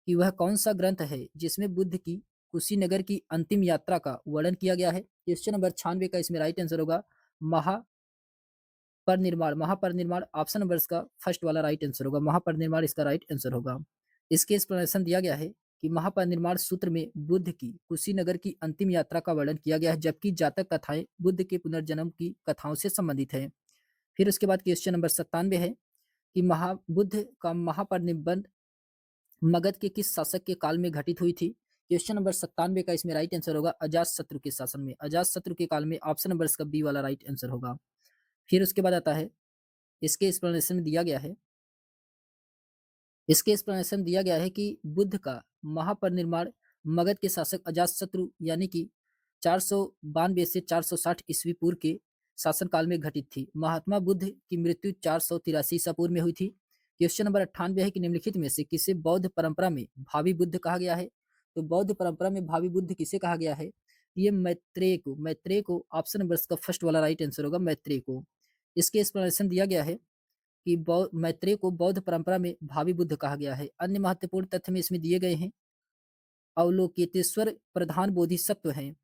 कि वह कौन सा ग्रंथ है जिसमें बुद्ध की कुशीनगर की अंतिम यात्रा का वर्णन किया गया है? क्वेश्चन नंबर 96 का इसमें राइट आंसर होगा महापरिनिर्वाण। महापरिनिर्वाण ऑप्शन नंबर इसका फर्स्ट वाला राइट आंसर होगा। महापरिनिर्वाण इसका राइट आंसर होगा। इसके एक्सप्लेनेशन दिया गया है कि महापरिनिर्वाण सूत्र में बुद्ध की कुशीनगर की अंतिम यात्रा का वर्णन किया गया है, जबकि जातक कथाएं बुद्ध के पुनर्जन्म की कथाओं से संबंधित है। फिर उसके बाद क्वेश्चन नंबर 97 है कि बुद्ध का महापरिनिर्वाण मगध के किस शासक के काल में घटित हुई थी? क्वेश्चन नंबर 97 का इसमें राइट आंसर होगा अजातशत्रु के शासन में। अजातशत्रु के काल में ऑप्शन नंबर इसका बी वाला राइट आंसर होगा। फिर उसके बाद आता है इसके एक्सप्लेनेशन में दिया गया है इसके एक्सप्लेनेशन दिया गया है कि बुद्ध का महापरिनिर्वाण मगध के शासक अजातशत्रु यानी कि 492 से 460 ईस्वी पूर्व के शासनकाल में घटित थी। महात्मा बुद्ध की मृत्यु 483 ईसा पूर्व में हुई थी। क्वेश्चन नंबर 98 है कि निम्नलिखित में से किसे बौद्ध परंपरा में भावी बुद्ध कहा गया है? तो बौद्ध परंपरा में भावी बुद्ध किसे कहा गया है? ये मैत्रेय को ऑप्शन नंबर इसका फर्स्ट वाला राइट आंसर होगा मैत्रेय को। इसके एक्सप्लेनेशन दिया गया है कि मैत्रेय को बौद्ध परंपरा में भावी बुद्ध कहा गया है। अन्य महत्वपूर्ण तथ्य में इसमें दिए गए हैं अवलोकितेश्वर प्रधान बोधिसत्व हैं।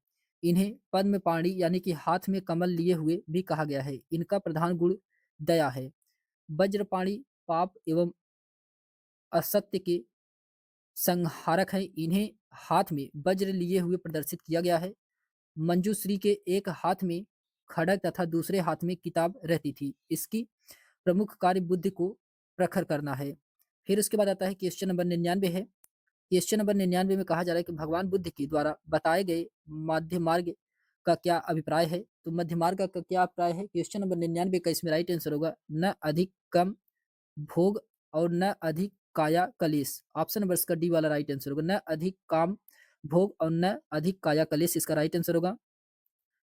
इन्हें पद्म पाणि यानी कि हाथ में कमल लिए हुए भी कहा गया है। इनका प्रधान गुण दया है। वज्रपाणि पाप एवं असत्य के संहारक हैं। इन्हें हाथ में वज्र लिए हुए प्रदर्शित किया गया है। मंजूश्री के एक हाथ में खड़ग तथा दूसरे हाथ में किताब रहती थी। इसकी प्रमुख कार्य बुद्धि को प्रखर करना है। फिर उसके बाद आता है क्वेश्चन नंबर 99 है क्वेश्चन नंबर 99 में कहा जा रहा है कि भगवान बुद्ध के द्वारा बताए गए मध्य मार्ग का क्या अभिप्राय है? तो मध्य मार्ग का क्या अभिप्राय है? क्वेश्चन नंबर 99 का इसमें राइट आंसर होगा न अधिक कम भोग और न अधिक काया कलेश। ऑप्शन नंबर इसका डी वाला राइट आंसर होगा, न अधिक काम भोग और न अधिक काया कलेश इसका राइट आंसर होगा।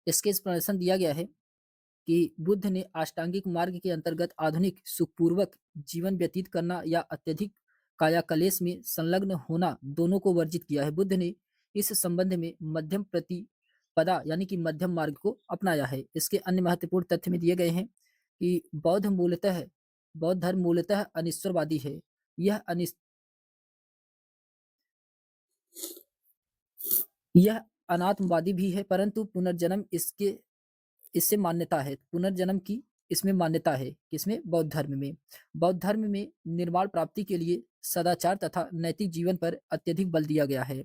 इसके एक्सप्लेनेशन दिया गया है कि बुद्ध ने अष्टांगिक मार्ग के अंतर्गत आधुनिक सुखपूर्वक जीवन व्यतीत करना या अत्यधिक कायाकलेश में संलग्न होना दोनों को वर्जित किया है। बुद्ध ने इस संबंध में मध्यम प्रतिपदा यानी कि मध्यम मार्ग को अपनाया है। इसके अन्य महत्वपूर्ण तथ्य में दिए गए हैं कि बौद्ध धर्म मूलतः अनिश्वरवादी है। यह अनिस यह अनात्मवादी भी है, परंतु पुनर्जन्म इससे मान्यता है, पुनर्जन्म की इसमें मान्यता है। किसमें? बौद्ध धर्म में। बौद्ध धर्म में निर्वाण प्राप्ति के लिए सदाचार तथा नैतिक जीवन पर अत्यधिक बल दिया गया है।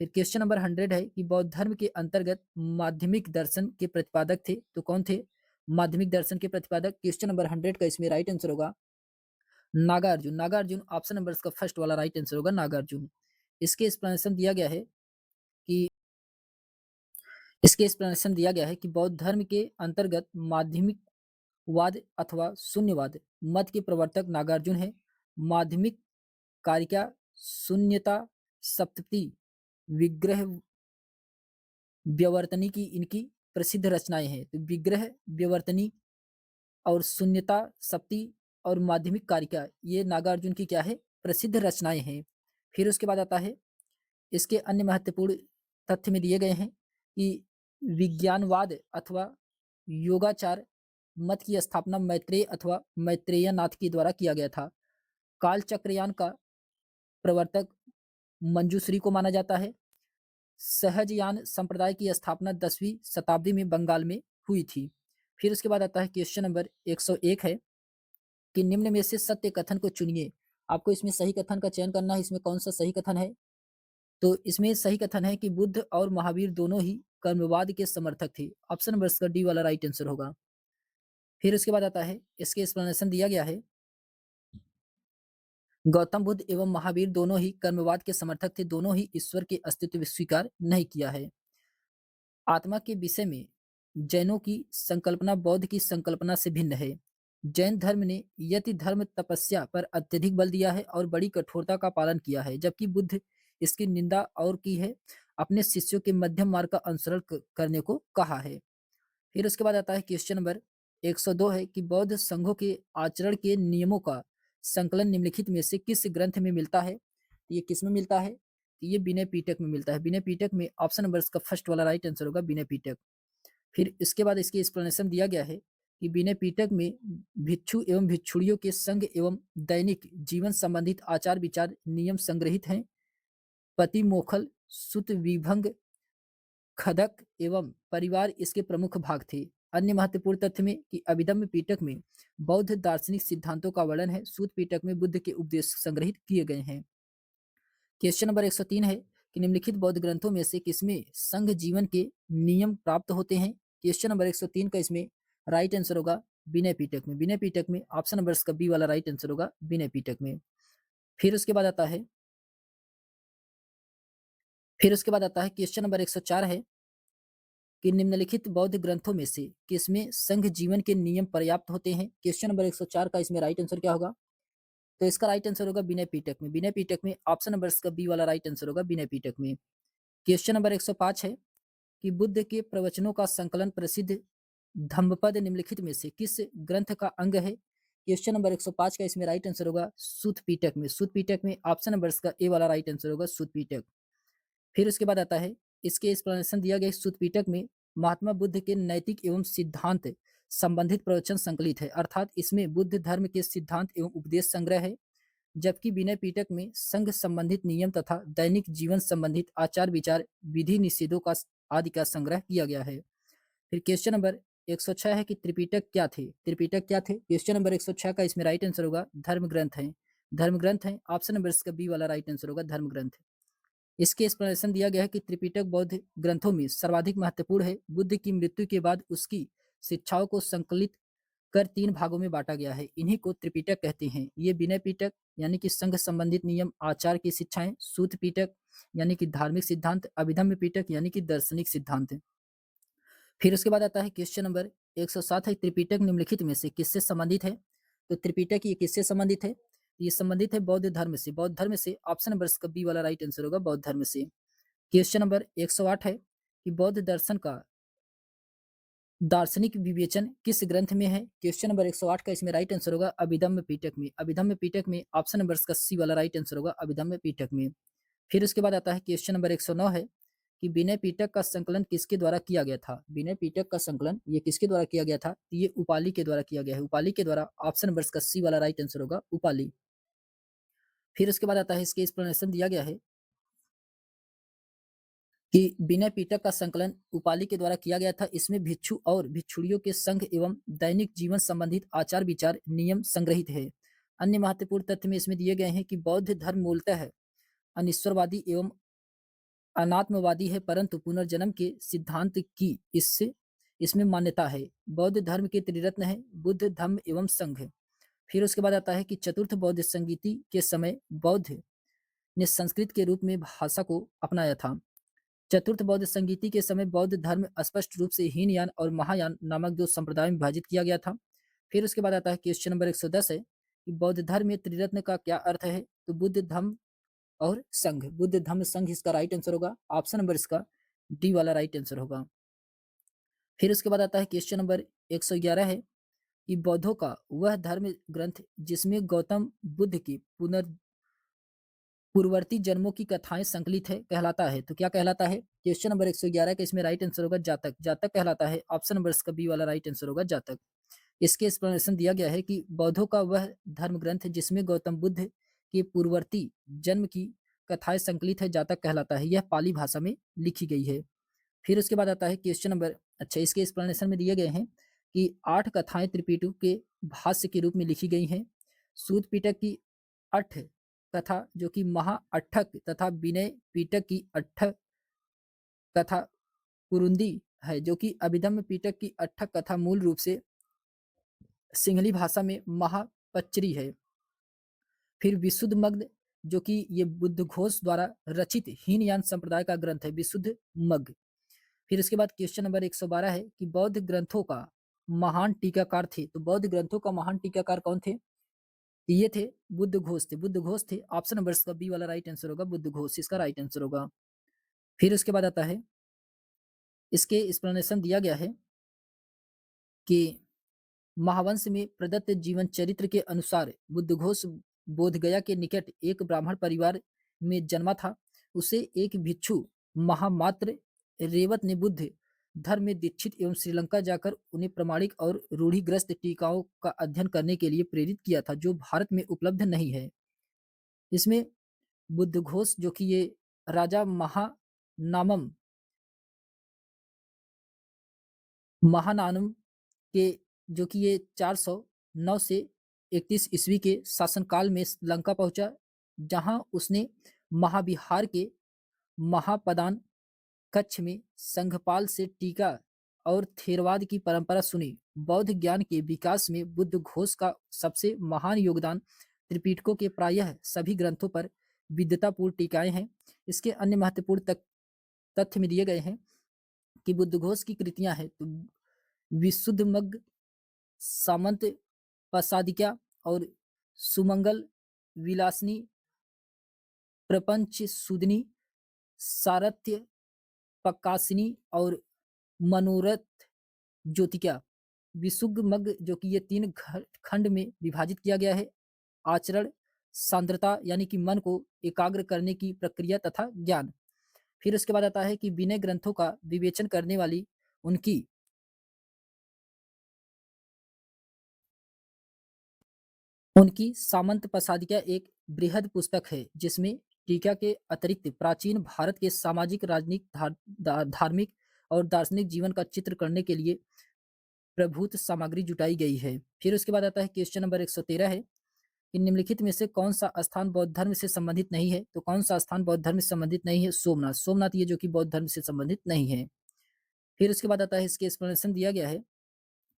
फिर क्वेश्चन नंबर 100 है कि बौद्ध धर्म के अंतर्गत माध्यमिक दर्शन के प्रतिपादक थे, तो कौन थे माध्यमिक दर्शन के प्रतिपादक? क्वेश्चन नंबर 100 का इसमें राइट आंसर होगा नागार्जुन। नागार्जुन ऑप्शन नंबर इसका फर्स्ट वाला राइट आंसर होगा नागार्जुन। इसके एक्सप्लेनेशन दिया गया है कि इसके एक्सप्लेनेशन दिया गया है कि बौद्ध धर्म के अंतर्गत माध्यमिक वाद अथवा शून्यवाद मत के प्रवर्तक नागार्जुन है। माध्यमिक कारिका, शून्यता, सप्तति, विग्रह व्यवर्तनी की इनकी प्रसिद्ध रचनाएं हैं। तो विग्रह व्यवर्तनी और शून्यता, सप्ती और माध्यमिक कारिका ये नागार्जुन की क्या है? प्रसिद्ध रचनाएं हैं। फिर उसके बाद आता है इसके अन्य महत्वपूर्ण तथ्य में दिए गए हैं कि विज्ञानवाद अथवा योगाचार मत की स्थापना मैत्रेय अथवा मैत्रेयनाथ के द्वारा किया गया था। कालचक्रयान का प्रवर्तक मंजूश्री को माना जाता है। सहजयान संप्रदाय की स्थापना 10वीं शताब्दी में बंगाल में हुई थी। फिर उसके बाद आता है क्वेश्चन नंबर 101 है कि निम्न में से सत्य कथन को चुनिए। आपको इसमें सही कथन का चयन करना है। इसमें कौन सा सही कथन है? तो इसमें सही कथन है कि बुद्ध और महावीर दोनों ही कर्मवाद के समर्थक थे। ऑप्शन नंबर इसका डी वाला राइट आंसर होगा। फिर उसके बाद आता है इसके एक्सप्लेनेशन दिया गया है गौतम बुद्ध एवं महावीर दोनों ही कर्मवाद के समर्थक थे। दोनों ही ईश्वर के अस्तित्व स्वीकार नहीं किया है। आत्मा के विषय में जैनों की संकल्पना बौद्ध की संकल्पना से भिन्न है। जैन धर्म ने यति धर्म तपस्या पर अत्यधिक बल दिया है और बड़ी कठोरता का पालन किया है, जबकि बुद्ध इसकी निंदा और की है, अपने शिष्यों के मध्यम मार्ग का अनुसरण करने को कहा है। फिर उसके बाद आता है क्वेश्चन नंबर 102 है कि बौद्ध संघों के आचरण के नियमों का संकलन निम्नलिखित में से किस ग्रंथ में मिलता है? ये किस में मिलता है? ये विनय पिटक में मिलता है। विनय पिटक में ऑप्शन नंबर इसका फर्स्ट वाला राइट आंसर होगा विनय पिटक। फिर इसके बाद इसकी एक्सप्लेनेशन दिया गया है कि विनय पिटक में भिक्षु एवं भिक्षुड़ियों के संग एवं दैनिक जीवन संबंधित आचार विचार नियम संग्रहित हैं। पति मोखल, सुत विभंग, खदक एवं परिवार इसके प्रमुख भाग थे। अन्य महत्वपूर्ण तथ्य में कि अभिधम्म पिटक में बौद्ध दार्शनिक सिद्धांतों का वर्णन है। सूत पिटक में बुद्ध के उपदेश संग्रहित किए गए हैं। क्वेश्चन नंबर 103 है कि निम्नलिखित बौद्ध ग्रंथों में से किसमें संघ जीवन के नियम प्राप्त होते हैं? क्वेश्चन नंबर 103 का इसमें राइट आंसर होगा विनय पिटक में। विनय पिटक में ऑप्शन नंबर इसका बी वाला राइट आंसर होगा विनय पिटक में। फिर उसके बाद आता है क्वेश्चन नंबर 104 है कि निम्नलिखित बौद्ध ग्रंथों में से किसमें संघ जीवन के नियम पर्याप्त होते हैं? क्वेश्चन नंबर 104 का इसमें राइट आंसर क्या होगा? तो इसका राइट आंसर होगा विनय पिटक में। विनय पिटक में ऑप्शन नंबर इसका बी वाला राइट आंसर होगा विनय पिटक में। क्वेश्चन नंबर 105 है कि बुद्ध के प्रवचनों का संकलन प्रसिद्ध धम्मपद निम्नलिखित में से किस ग्रंथ का अंग है? क्वेश्चन नंबर 105 का इसमें राइट आंसर होगा सूत पिटक में। सूत पिटक में ऑप्शन नंबर इसका ए वाला राइट आंसर होगा सूत पिटक। फिर उसके बाद आता है इसके एक्सप्लेनेशन दिया गया सूत पिटक में महात्मा बुद्ध के नैतिक एवं सिद्धांत संबंधित प्रवचन संकलित है, अर्थात इसमें बुद्ध धर्म के सिद्धांत एवं उपदेश संग्रह है। जबकि विनय पिटक में संघ संबंधित नियम तथा दैनिक जीवन संबंधित आचार विचार विधि निषेधों का आदि का संग्रह किया गया है। फिर क्वेश्चन नंबर 106 है कि त्रिपिटक क्या थे? त्रिपिटक क्या थे? क्वेश्चन नंबर 106 का इसमें राइट आंसर होगा धर्म ग्रंथ है। धर्म ग्रंथ है। ऑप्शन नंबर इसका बी वाला राइट आंसर होगा धर्म ग्रंथ। इसके एक्सप्लेनेशन दिया गया है कि त्रिपिटक बौद्ध ग्रंथों में सर्वाधिक महत्वपूर्ण है। बुद्ध की मृत्यु के बाद उसकी शिक्षाओं को संकलित कर 3 भागों में बाँटा गया है। इन्हीं को त्रिपिटक कहते हैं। ये विनय पिटक यानी कि संघ संबंधित नियम, आचार की शिक्षाएँ, सूत पिटक यानी कि धार्मिक सिद्धांत, अभिधम्म पिटक यानी कि दार्शनिक सिद्धांत। फिर उसके बाद आता है क्वेश्चन नंबर 107 है, त्रिपिटक निम्नलिखित में से किससे संबंधित है? तो त्रिपिटक ये किससे संबंधित है? ये संबंधित है बौद्ध धर्म से। बौद्ध धर्म से ऑप्शन नंबर इसका बी वाला राइट आंसर होगा, बौद्ध धर्म से। क्वेश्चन नंबर 108 है कि बौद्ध दर्शन का दार्शनिक विवेचन किस ग्रंथ में है? क्वेश्चन नंबर 108 का इसमें राइट आंसर होगा अभिधम्म पिटक में। अभिधम्म पिटक में ऑप्शन नंबर इसका सी वाला राइट आंसर होगा, अभिधम्म पिटक में। फिर उसके बाद आता है क्वेश्चन नंबर 109 है कि विनय पिटक का संकलन किसके द्वारा किया गया था? विनय पिटक का संकलन ये किसके द्वारा किया गया था? ये उपाली के द्वारा किया गया है। उपाली के द्वारा ऑप्शन नंबर इसका सी वाला राइट आंसर होगा, उपाली। फिर उसके बाद आता है इसके एक्सप्लेनेशन दिया गया है कि विनय पिटक का संकलन उपालि के द्वारा किया गया था। इसमें भिक्षु और भिक्षुणियों के संघ एवं दैनिक जीवन संबंधित आचार विचार नियम संग्रहित है। अन्य महत्वपूर्ण तथ्य में इसमें दिए गए हैं कि बौद्ध धर्म मूलतः है अनिश्वरवादी एवं अनात्मवादी है, परंतु पुनर्जन्म के सिद्धांत की इससे इसमें मान्यता है। बौद्ध धर्म के त्रिरत्न है बुद्ध, धम्म एवं संघ। फिर उसके बाद आता है कि चतुर्थ बौद्ध संगीति के समय बौद्ध ने संस्कृत के रूप में भाषा को अपनाया था। चतुर्थ बौद्ध संगीति के समय बौद्ध धर्म स्पष्ट रूप से हीनयान और महायान नामक दो संप्रदायों में विभाजित किया गया था। फिर उसके बाद आता है क्वेश्चन नंबर 110 है कि बौद्ध धर्म में त्रिरत्न का क्या अर्थ है? तो बुद्ध, धम्म और संघ। बुद्ध, धम्म, संघ इसका राइट आंसर होगा। ऑप्शन नंबर इसका डी वाला राइट आंसर होगा। फिर उसके बाद आता है क्वेश्चन नंबर 111 है कि बौद्धों का वह धर्म ग्रंथ जिसमें गौतम बुद्ध की पूर्ववर्ती जन्मों की कथाएं संकलित है कहलाता है। तो क्या कहलाता है? क्वेश्चन नंबर 111 का इसमें राइट आंसर होगा जातक। जातक कहलाता है। ऑप्शन नंबर इसका बी वाला राइट आंसर होगा, जातक। इसके एक्सप्लेनेशन दिया गया है कि बौद्धों का वह धर्म ग्रंथ जिसमें गौतम बुद्ध के पूर्ववर्ती जन्म की कथाएं संकलित है जातक कहलाता है। यह पाली भाषा में लिखी गई है। फिर उसके बाद आता है क्वेश्चन नंबर, अच्छा, इसके एक्सप्लेनेशन में दिए गए हैं कि 8 कथाएं त्रिपिटक के भाष्य के रूप में लिखी गई हैं। सूत पिटक की 8 कथा जो कि महा अट्ठक तथा विनय पिटक की 8 कथा कुरुंदी है, जो कि अभिधम्म पिटक की 8 कथा मूल रूप से सिंहली भाषा में महापच्चरी है। फिर विशुद्ध मग्ध जो कि ये बुद्धघोष द्वारा रचित हीनयान संप्रदाय का ग्रंथ है, विशुद्ध मग्ध। फिर इसके बाद क्वेश्चन नंबर 112 है कि बौद्ध ग्रंथों का महान टीकाकार थे। तो बौद्ध ग्रंथों का महान टीकाकार कौन थे? ये थे बुद्ध घोष थे। बुद्ध घोष थे। ऑप्शन नंबर इसका बी वाला राइट आंसर होगा, बुद्ध घोष इसका राइट आंसर होगा। फिर उसके बाद आता है इसके एक्सप्लेनेशन दिया गया है कि महावंश में प्रदत्त जीवन चरित्र के अनुसार बुद्धघोष बोधगया के निकट एक ब्राह्मण परिवार में जन्मा था। उसे एक भिक्षु महामात्र रेवत ने बुद्ध धर्म में दीक्षित एवं श्रीलंका जाकर उन्हें प्रमाणिक और रूढ़िग्रस्त टीकाओं का अध्ययन करने के लिए प्रेरित किया था, जो भारत में उपलब्ध नहीं है। इसमें बुद्धघोष जो कि ये राजा महानानम के जो कि ये 409 से 31 ईस्वी के शासनकाल में लंका पहुंचा, जहां उसने महाविहार के महापदान कक्ष में संघपाल से टीका और थेरवाद की परंपरा सुनी। बौद्ध ज्ञान के विकास में बुद्ध घोष का सबसे महान योगदान त्रिपिटकों के प्रायः सभी ग्रंथों पर विद्वतापूर्ण टीकाएं हैं। इसके अन्य महत्वपूर्ण तथ्य में दिए गए हैं कि बुद्धघोष की कृतियां हैं तो विशुद्धमग्ग, सामंत पसादिका और सुमंगल विलासनी, प्रपंच सुदनी, सारथ्य पक्कासिनी और मनोरथ ज्योतिका। विशुद्धमग्ग जो कि ये 3 खंड में विभाजित किया गया है। आचरण, सांद्रता यानी कि मन को एकाग्र करने की प्रक्रिया तथा ज्ञान। फिर उसके बाद आता है कि विनय ग्रंथों का विवेचन करने वाली उनकी उनकी सामंत पसादिका एक बृहद पुस्तक है, जिसमें टीका के अतिरिक्त प्राचीन भारत के सामाजिक, राजनीतिक, धार्मिक और दार्शनिक जीवन का चित्र करने के लिए प्रभूत सामग्री जुटाई गई है। फिर उसके बाद आता है क्वेश्चन नंबर 113 है कि निम्नलिखित में से कौन सा स्थान बौद्ध धर्म से संबंधित नहीं है? तो कौन सा स्थान बौद्ध धर्म से संबंधित नहीं है? सोमनाथ। सोमनाथ ये जो कि बौद्ध धर्म से संबंधित नहीं है। फिर उसके बाद आता है इसके एक्सप्लेनेशन दिया गया है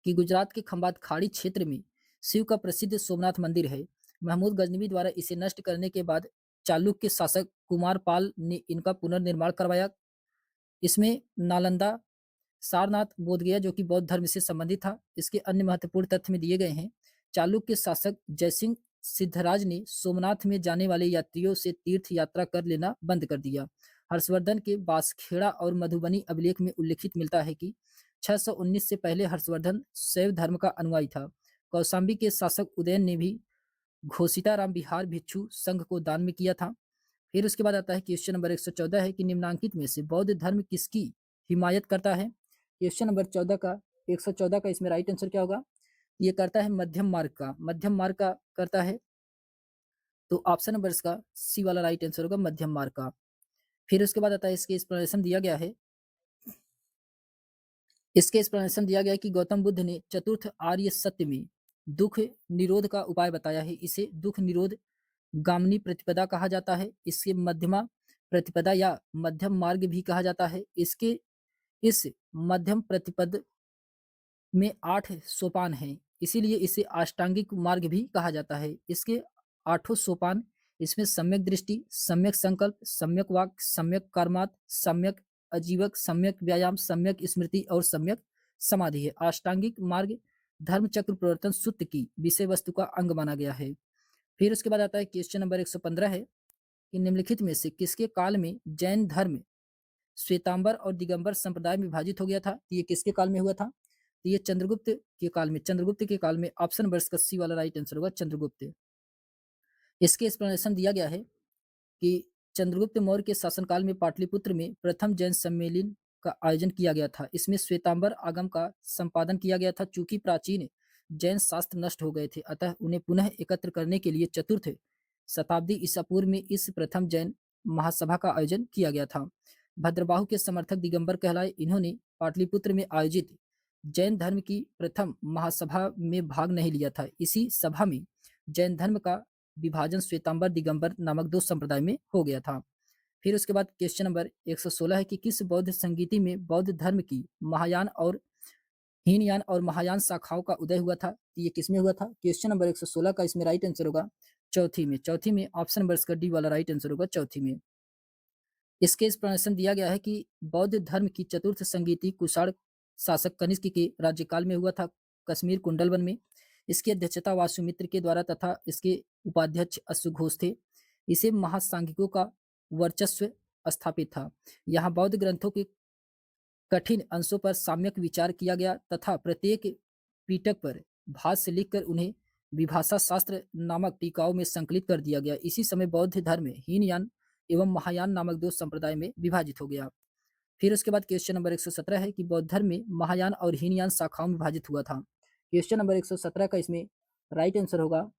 कि गुजरात के खंबात खाड़ी क्षेत्र में शिव का प्रसिद्ध सोमनाथ मंदिर है। महमूद गजनवी द्वारा इसे नष्ट करने के बाद चालुक्य शासक कुमार पाल ने इनका पुनर्निर्माण करवाया। इसमें नालंदा, सारनाथ, बोधगया जो कि बौद्ध धर्म से संबंधित था। इसके अन्य महत्वपूर्ण तथ्य में दिए गए हैं। चालुक्य शासक जयसिंह सिद्धराज ने सोमनाथ में जाने वाले यात्रियों से तीर्थ यात्रा कर लेना बंद कर दिया। हर्षवर्धन के बांसखेड़ा और मधुबनी अभिलेख में उल्लिखित मिलता है कि 619 से पहले हर्षवर्धन शैव धर्म का अनुयायी था। कौशाम्बी के शासक उदयन ने भी घोषिताराम विहार भिक्षु संघ को दान में किया था। फिर उसके बाद आता है क्वेश्चन नंबर 114 है कि निम्नांकित में से बौद्ध धर्म किसकी हिमायत करता है? क्वेश्चन नंबर 14 का 114 का इसमें राइट आंसर क्या होगा? ये करता है मध्यम मार्ग का। मध्यम मार्ग का करता है, तो ऑप्शन नंबर इसका सी वाला राइट आंसर होगा, मध्यम मार्ग का। फिर उसके बाद आता है इसके एक्सप्लेनेशन दिया गया है। इसके एक्सप्लेनेशन दिया गया है कि गौतम बुद्ध ने चतुर्थ आर्य सत्य में दुख निरोध का उपाय बताया है। इसे दुख निरोध गामिनी प्रतिपदा कहा जाता है। इसके मध्यमा प्रतिपदा या मध्यम मार्ग भी कहा जाता है। इसके इस मध्यम प्रतिपद में 8 सोपान हैं, इसीलिए इसे अष्टांगिक मार्ग भी कहा जाता है। इसके 8 सोपान, इसमें सम्यक दृष्टि, सम्यक संकल्प, सम्यक वाक, सम्यक कर्मात, सम्यक आजीवक, सम्यक व्यायाम, सम्यक स्मृति और सम्यक समाधि है। अष्टांगिक मार्ग धर्म चक्र प्रवर्तन सूत्र की विषय वस्तु का अंग माना गया है। फिर उसके बाद आता है क्वेश्चन नंबर 115 है कि निम्नलिखित में से किसके काल में जैन धर्म श्वेतांबर और दिगंबर संप्रदाय में विभाजित हो गया था? तो ये किसके काल में हुआ था? तो ये चंद्रगुप्त के काल में। चंद्रगुप्त के काल में ऑप्शन नंबर इसका सी वाला राइट आंसर होगा, चंद्रगुप्त। इसके एक्सप्लेनेशन दिया गया है कि चंद्रगुप्त मौर्य के शासनकाल में पाटलिपुत्र में प्रथम जैन सम्मेलन का आयोजन किया गया था। इसमें श्वेतांबर आगम का संपादन किया गया था। चूंकि प्राचीन जैन शास्त्र नष्ट हो गए थे, अतः उन्हें पुनः एकत्र करने के लिए चतुर्थ शताब्दी ईसा पूर्व में इस प्रथम जैन महासभा का आयोजन किया गया था। भद्रबाहु के समर्थक दिगंबर कहलाए। इन्होंने पाटलिपुत्र में आयोजित जैन धर्म की प्रथम महासभा में भाग नहीं लिया था। इसी सभा में जैन धर्म का विभाजन श्वेतांबर दिगंबर नामक 2 संप्रदाय में हो गया था। फिर उसके बाद क्वेश्चन नंबर 116 है कि किस बौद्ध संगीति में बौद्ध धर्म की महायान और हीनयान और महायान शाखाओं का उदय हुआ था? तो ये किसमें हुआ था? क्वेश्चन नंबर 116 का इसमें राइट आंसर होगा चौथी में। चौथी में ऑप्शन नंबर इसका डी वाला राइट आंसर होगा, चौथी में। इसके एक्सप्लेनेशन दिया गया है कि बौद्ध धर्म की चतुर्थ संगीति कुषाण शासक कनिष्क के राज्यकाल में हुआ था, कश्मीर कुंडलवन में। इसकी अध्यक्षता वासुमित्र के द्वारा तथा इसके उपाध्यक्ष अश्वघोष थे। इसे महासांघिकों का वर्चस्व स्थापित था। यहाँ बौद्ध ग्रंथों के कठिन अंशों पर सम्यक विचार किया गया तथा प्रत्येक पीटक पर भाष्य लिखकर उन्हें विभाषा शास्त्र नामक टीकाओं में संकलित कर दिया गया। इसी समय बौद्ध धर्म हीनयान एवं महायान नामक 2 संप्रदाय में विभाजित हो गया। फिर उसके बाद क्वेश्चन नंबर 117 है कि बौद्ध धर्म में महायान और हीनयान शाखाओं में विभाजित हुआ था। क्वेश्चन नंबर 117 का इसमें राइट आंसर होगा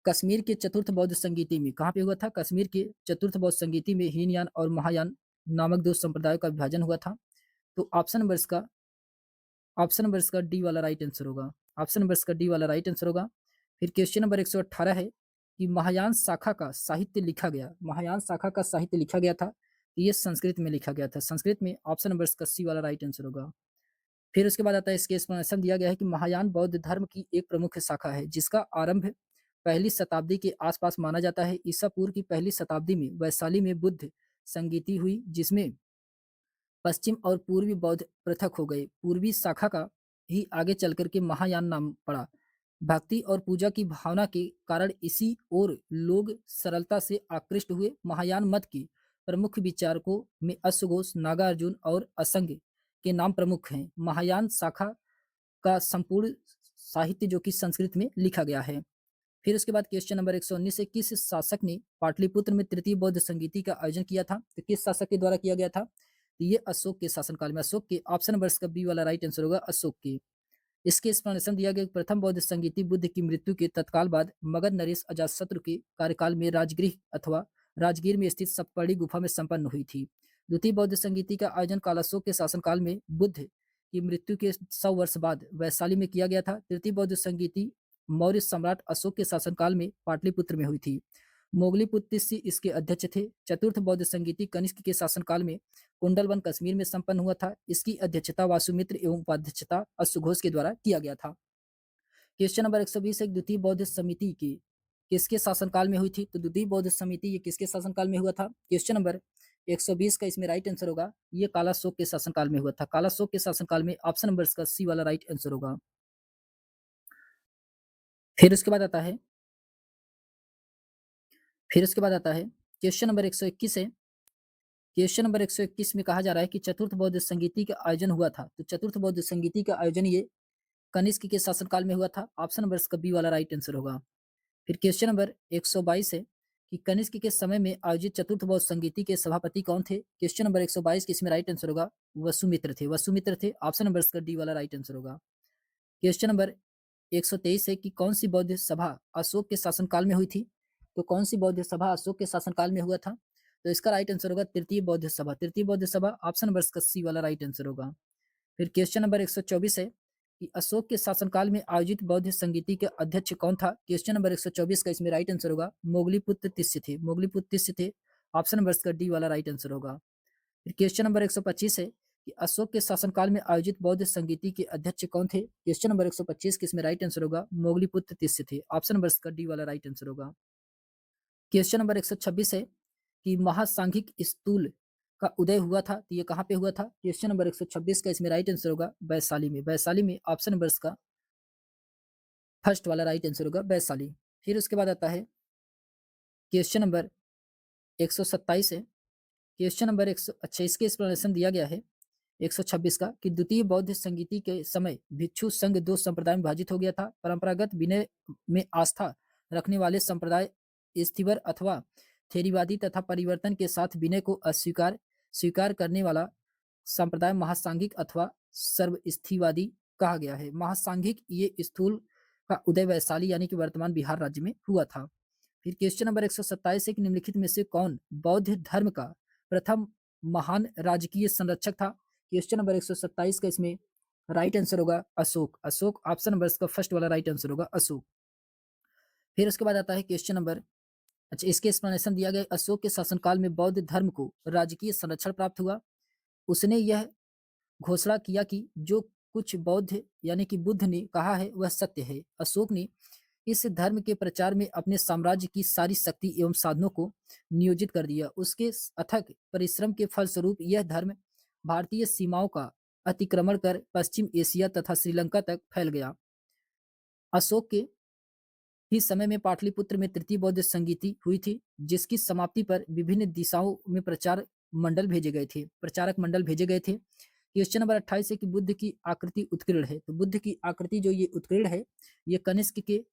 कश्मीर के चतुर्थ बौद्ध संगीति में। कहाँ पे हुआ था? कश्मीर के चतुर्थ बौद्ध संगीति में हीनयान और महायान नामक 2 संप्रदायों का विभाजन हुआ था। तो ऑप्शन नंबर इसका डी वाला राइट आंसर होगा। ऑप्शन नंबर इसका डी वाला राइट आंसर होगा। फिर क्वेश्चन नंबर 118 है कि महायान शाखा का साहित्य लिखा गया। महायान शाखा का साहित्य लिखा गया था, ये संस्कृत में लिखा गया था। संस्कृत में ऑप्शन नंबर इसका सी वाला राइट आंसर होगा। फिर उसके बाद आता है इसके एक्सप्लेनेशन दिया गया है कि महायान बौद्ध धर्म की एक प्रमुख शाखा है जिसका आरंभ पहली शताब्दी के आसपास माना जाता है। ईसा पूर्व की पहली शताब्दी में वैशाली में बुद्ध संगीति हुई, जिसमें पश्चिम और पूर्वी बौद्ध पृथक हो गए। पूर्वी शाखा का ही आगे चल कर के महायान नाम पड़ा। भक्ति और पूजा की भावना के कारण इसी ओर लोग सरलता से आकृष्ट हुए। महायान मत की प्रमुख विचारकों में अश्वघोष, नागार्जुन और असंग के नाम प्रमुख हैं। महायान शाखा का संपूर्ण साहित्य जो कि संस्कृत में लिखा गया है। फिर उसके बाद क्वेश्चन नंबर 119 से किस शासक ने पाटलिपुत्र में तृतीय बौद्ध संगीति का आयोजन किया था? तो किस शासक के द्वारा किया गया था? तो ये अशोक के शासनकाल में। अशोक के ऑप्शन नंबर इसका बी वाला राइट आंसर होगा, अशोक के। इसके एक्सप्लेनेशन दिया गया कि प्रथम बौद्ध संगीति बुद्ध की मृत्यु के तत्काल बाद मगध नरेश अजातशत्रु के कार्यकाल में राजगृह अथवा राजगीर में स्थित सप्तपर्णी गुफा में संपन्न हुई थी। द्वितीय बौद्ध संगीति का आयोजन कालाशोक के शासनकाल में बुद्ध की मृत्यु के 100 वर्ष बाद वैशाली में किया गया था। तृतीय बौद्ध संगीति मौर्य सम्राट अशोक के शासनकाल में पाटलिपुत्र में हुई थी। मोगलीपुत्र तिस्सी इसके अध्यक्ष थे। चतुर्थ बौद्ध संगीति कनिष्क के शासनकाल में कुंडलवन कश्मीर में संपन्न हुआ था। इसकी अध्यक्षता वासुमित्र एवं उपाध्यक्षता अश्वघोष के द्वारा किया गया था। क्वेश्चन नंबर 120 एक द्वितीय बौद्ध समिति की किसके शासनकाल में हुई थी? तो द्वितीय बौद्ध समिति ये किसके शासनकाल में हुआ था? क्वेश्चन नंबर 120 का इसमें राइट आंसर होगा, ये कालाशोक के शासनकाल में हुआ था। कालाशोक के शासनकाल में ऑप्शन नंबर इसका सी वाला राइट आंसर होगा। फिर उसके बाद आता है क्वेश्चन नंबर 121 है। क्वेश्चन नंबर 121 में कहा जा रहा है कि चतुर्थ बौद्ध संगीति का आयोजन हुआ था। तो चतुर्थ बौद्ध संगीति का आयोजन ये कनिष्क के शासनकाल में हुआ था। ऑप्शन नंबर इसका बी वाला राइट आंसर होगा। फिर क्वेश्चन नंबर 122 है कि कनिष्क के समय में आयोजित चतुर्थ बौद्ध संगीति के सभापति कौन थे? क्वेश्चन नंबर 122 के इसमें राइट आंसर होगा वसुमित्र थे। वसुमित्र थे। ऑप्शन नंबर इसका डी वाला राइट आंसर होगा। क्वेश्चन नंबर 123 है कि कौन सी बौद्ध सभा अशोक के शासनकाल में हुई थी? तो कौन सी बौद्ध सभा अशोक के शासनकाल में हुआ था? तो इसका राइट आंसर होगा तृतीय बौद्ध सभा। तृतीय बौद्ध सभा ऑप्शन नंबर इसका सी वाला राइट आंसर होगा। फिर क्वेश्चन नंबर 124 है कि अशोक के शासनकाल में आयोजित बौद्ध संगीति के अध्यक्ष कौन था? क्वेश्चन नंबर 124 का इसमें राइट आंसर होगा मोगलीपुत्र तिस्य थे। मोगलीपुत्र तिस्य थे। ऑप्शन नंबर इसका डी वाला राइट आंसर होगा। फिर क्वेश्चन नंबर 125 है कि अशोक के शासनकाल में आयोजित बौद्ध संगीति के अध्यक्ष कौन थे? क्वेश्चन नंबर 125 के इसमें राइट आंसर होगा मोगलीपुत्र तिस्य थे। ऑप्शन नंबर इसका डी वाला राइट आंसर होगा। क्वेश्चन नंबर 126 है कि महासांघिक स्थूल का उदय हुआ था, तो ये कहाँ पे हुआ था? क्वेश्चन नंबर 126 का इसमें राइट आंसर होगा वैशाली में। वैशाली में ऑप्शन नंबर इसका फर्स्ट वाला राइट आंसर होगा वैशाली। फिर उसके बाद आता है क्वेश्चन नंबर 127 है। क्वेश्चन नंबर 100 अच्छा इसके एक्सप्लेनेशन दिया गया है 126 का कि द्वितीय बौद्ध संगीति के समय भिक्षु संघ दो संप्रदाय में विभाजित हो गया था। परंपरागत विनय में आस्था रखने वाले संप्रदाय स्थिवर अथवा थेरीवादी तथा परिवर्तन के साथ विनय को अस्वीकार स्वीकार करने वाला संप्रदाय महासांघिक अथवा सर्वस्थिवादी कहा गया है। महासांघिक ये स्थूल का उदय वैशाली यानी कि वर्तमान बिहार राज्य में हुआ था। फिर क्वेश्चन नंबर 127 है कि निम्नलिखित में से कौन बौद्ध धर्म का प्रथम महान राजकीय संरक्षक था? क्वेश्चन नंबर 127 का इसमें राइट आंसर होगा अशोक। अशोक ऑप्शन नंबर इसका फर्स्ट वाला राइट आंसर होगा अशोक। फिर उसके बाद आता है क्वेश्चन नंबर अच्छा इसके एक्सप्लेनेशन दिया गया अशोक के शासनकाल में बौद्ध धर्म को राजकीय संरक्षण प्राप्त हुआ। उसने यह घोषणा किया कि जो कुछ बौद्ध यानी कि बुद्ध ने कहा है वह सत्य है। अशोक ने इस धर्म के प्रचार में अपने साम्राज्य की सारी शक्ति एवं साधनों को नियोजित कर दिया। उसके अथक परिश्रम के फलस्वरूप यह धर्म भारतीय सीमाओं का अतिक्रमण कर पश्चिम एशिया तथा श्रीलंका तक फैल गया। अशोक के ही समय में पाटलिपुत्र में तृतीय बौद्ध संगीति हुई थी, जिसकी समाप्ति पर विभिन्न दिशाओं में प्रचारक मंडल भेजे गए थे। क्वेश्चन नंबर 28 है कि बुद्ध की आकृति उत्कीर्ण है। तो बुद्ध की आकृति जो ये उत्कीर्ण है ये कनिष्क के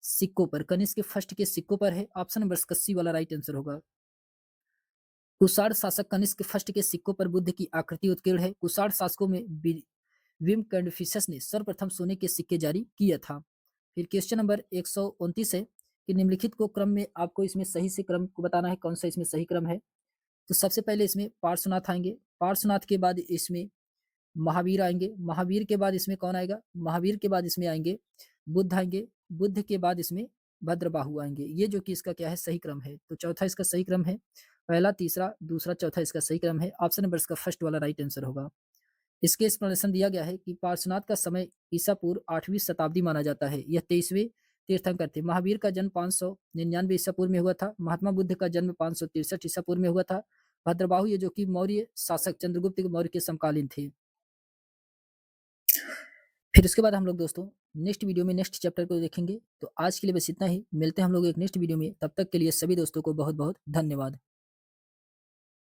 सिक्कों पर, कनिष्क के फर्स्ट के सिक्कों पर है। ऑप्शन नंबर 80 वाला राइट आंसर होगा। कुषाण शासक कनिष्क फर्स्ट के सिक्कों पर बुद्ध की आकृति उत्कीर्ण है। कुषाण शासकों में विम कैडफिसस ने सर्वप्रथम सोने के सिक्के जारी किया था। फिर क्वेश्चन नंबर 129 है कि निम्नलिखित को क्रम में आपको इसमें सही से क्रम को बताना है, कौन सा इसमें सही क्रम है। तो सबसे पहले इसमें पार्श्वनाथ आएंगे, पार्श्वनाथ के बाद इसमें महावीर आएंगे, महावीर के बाद इसमें कौन आएगा? महावीर के बाद इसमें आएंगे बुद्ध आएंगे, बुद्ध के बाद इसमें भद्रबाहु आएंगे। ये जो कि इसका क्या है सही क्रम है। तो चौथा इसका सही क्रम है, पहला तीसरा दूसरा चौथा इसका सही क्रम है। ऑप्शन नंबर इसका फर्स्ट वाला राइट आंसर होगा। इसके एक्सप्लेनेशन दिया गया है कि पार्श्वनाथ का समय ईसा पूर्व 8वीं शताब्दी माना जाता है। यह 23वें तीर्थंकर थे। महावीर का जन्म 599 ईसा पूर्व में हुआ था। महात्मा बुद्ध का जन्म 563 ईसा पूर्व में हुआ था। भद्रबाहु ये जो कि मौर्य शासक चंद्रगुप्त मौर्य के समकालीन थे। फिर उसके बाद हम लोग दोस्तों नेक्स्ट वीडियो में नेक्स्ट चैप्टर को देखेंगे। तो आज के लिए बस इतना ही, मिलते हैं हम लोग एक नेक्स्ट वीडियो में। तब तक के लिए सभी दोस्तों को बहुत बहुत धन्यवाद।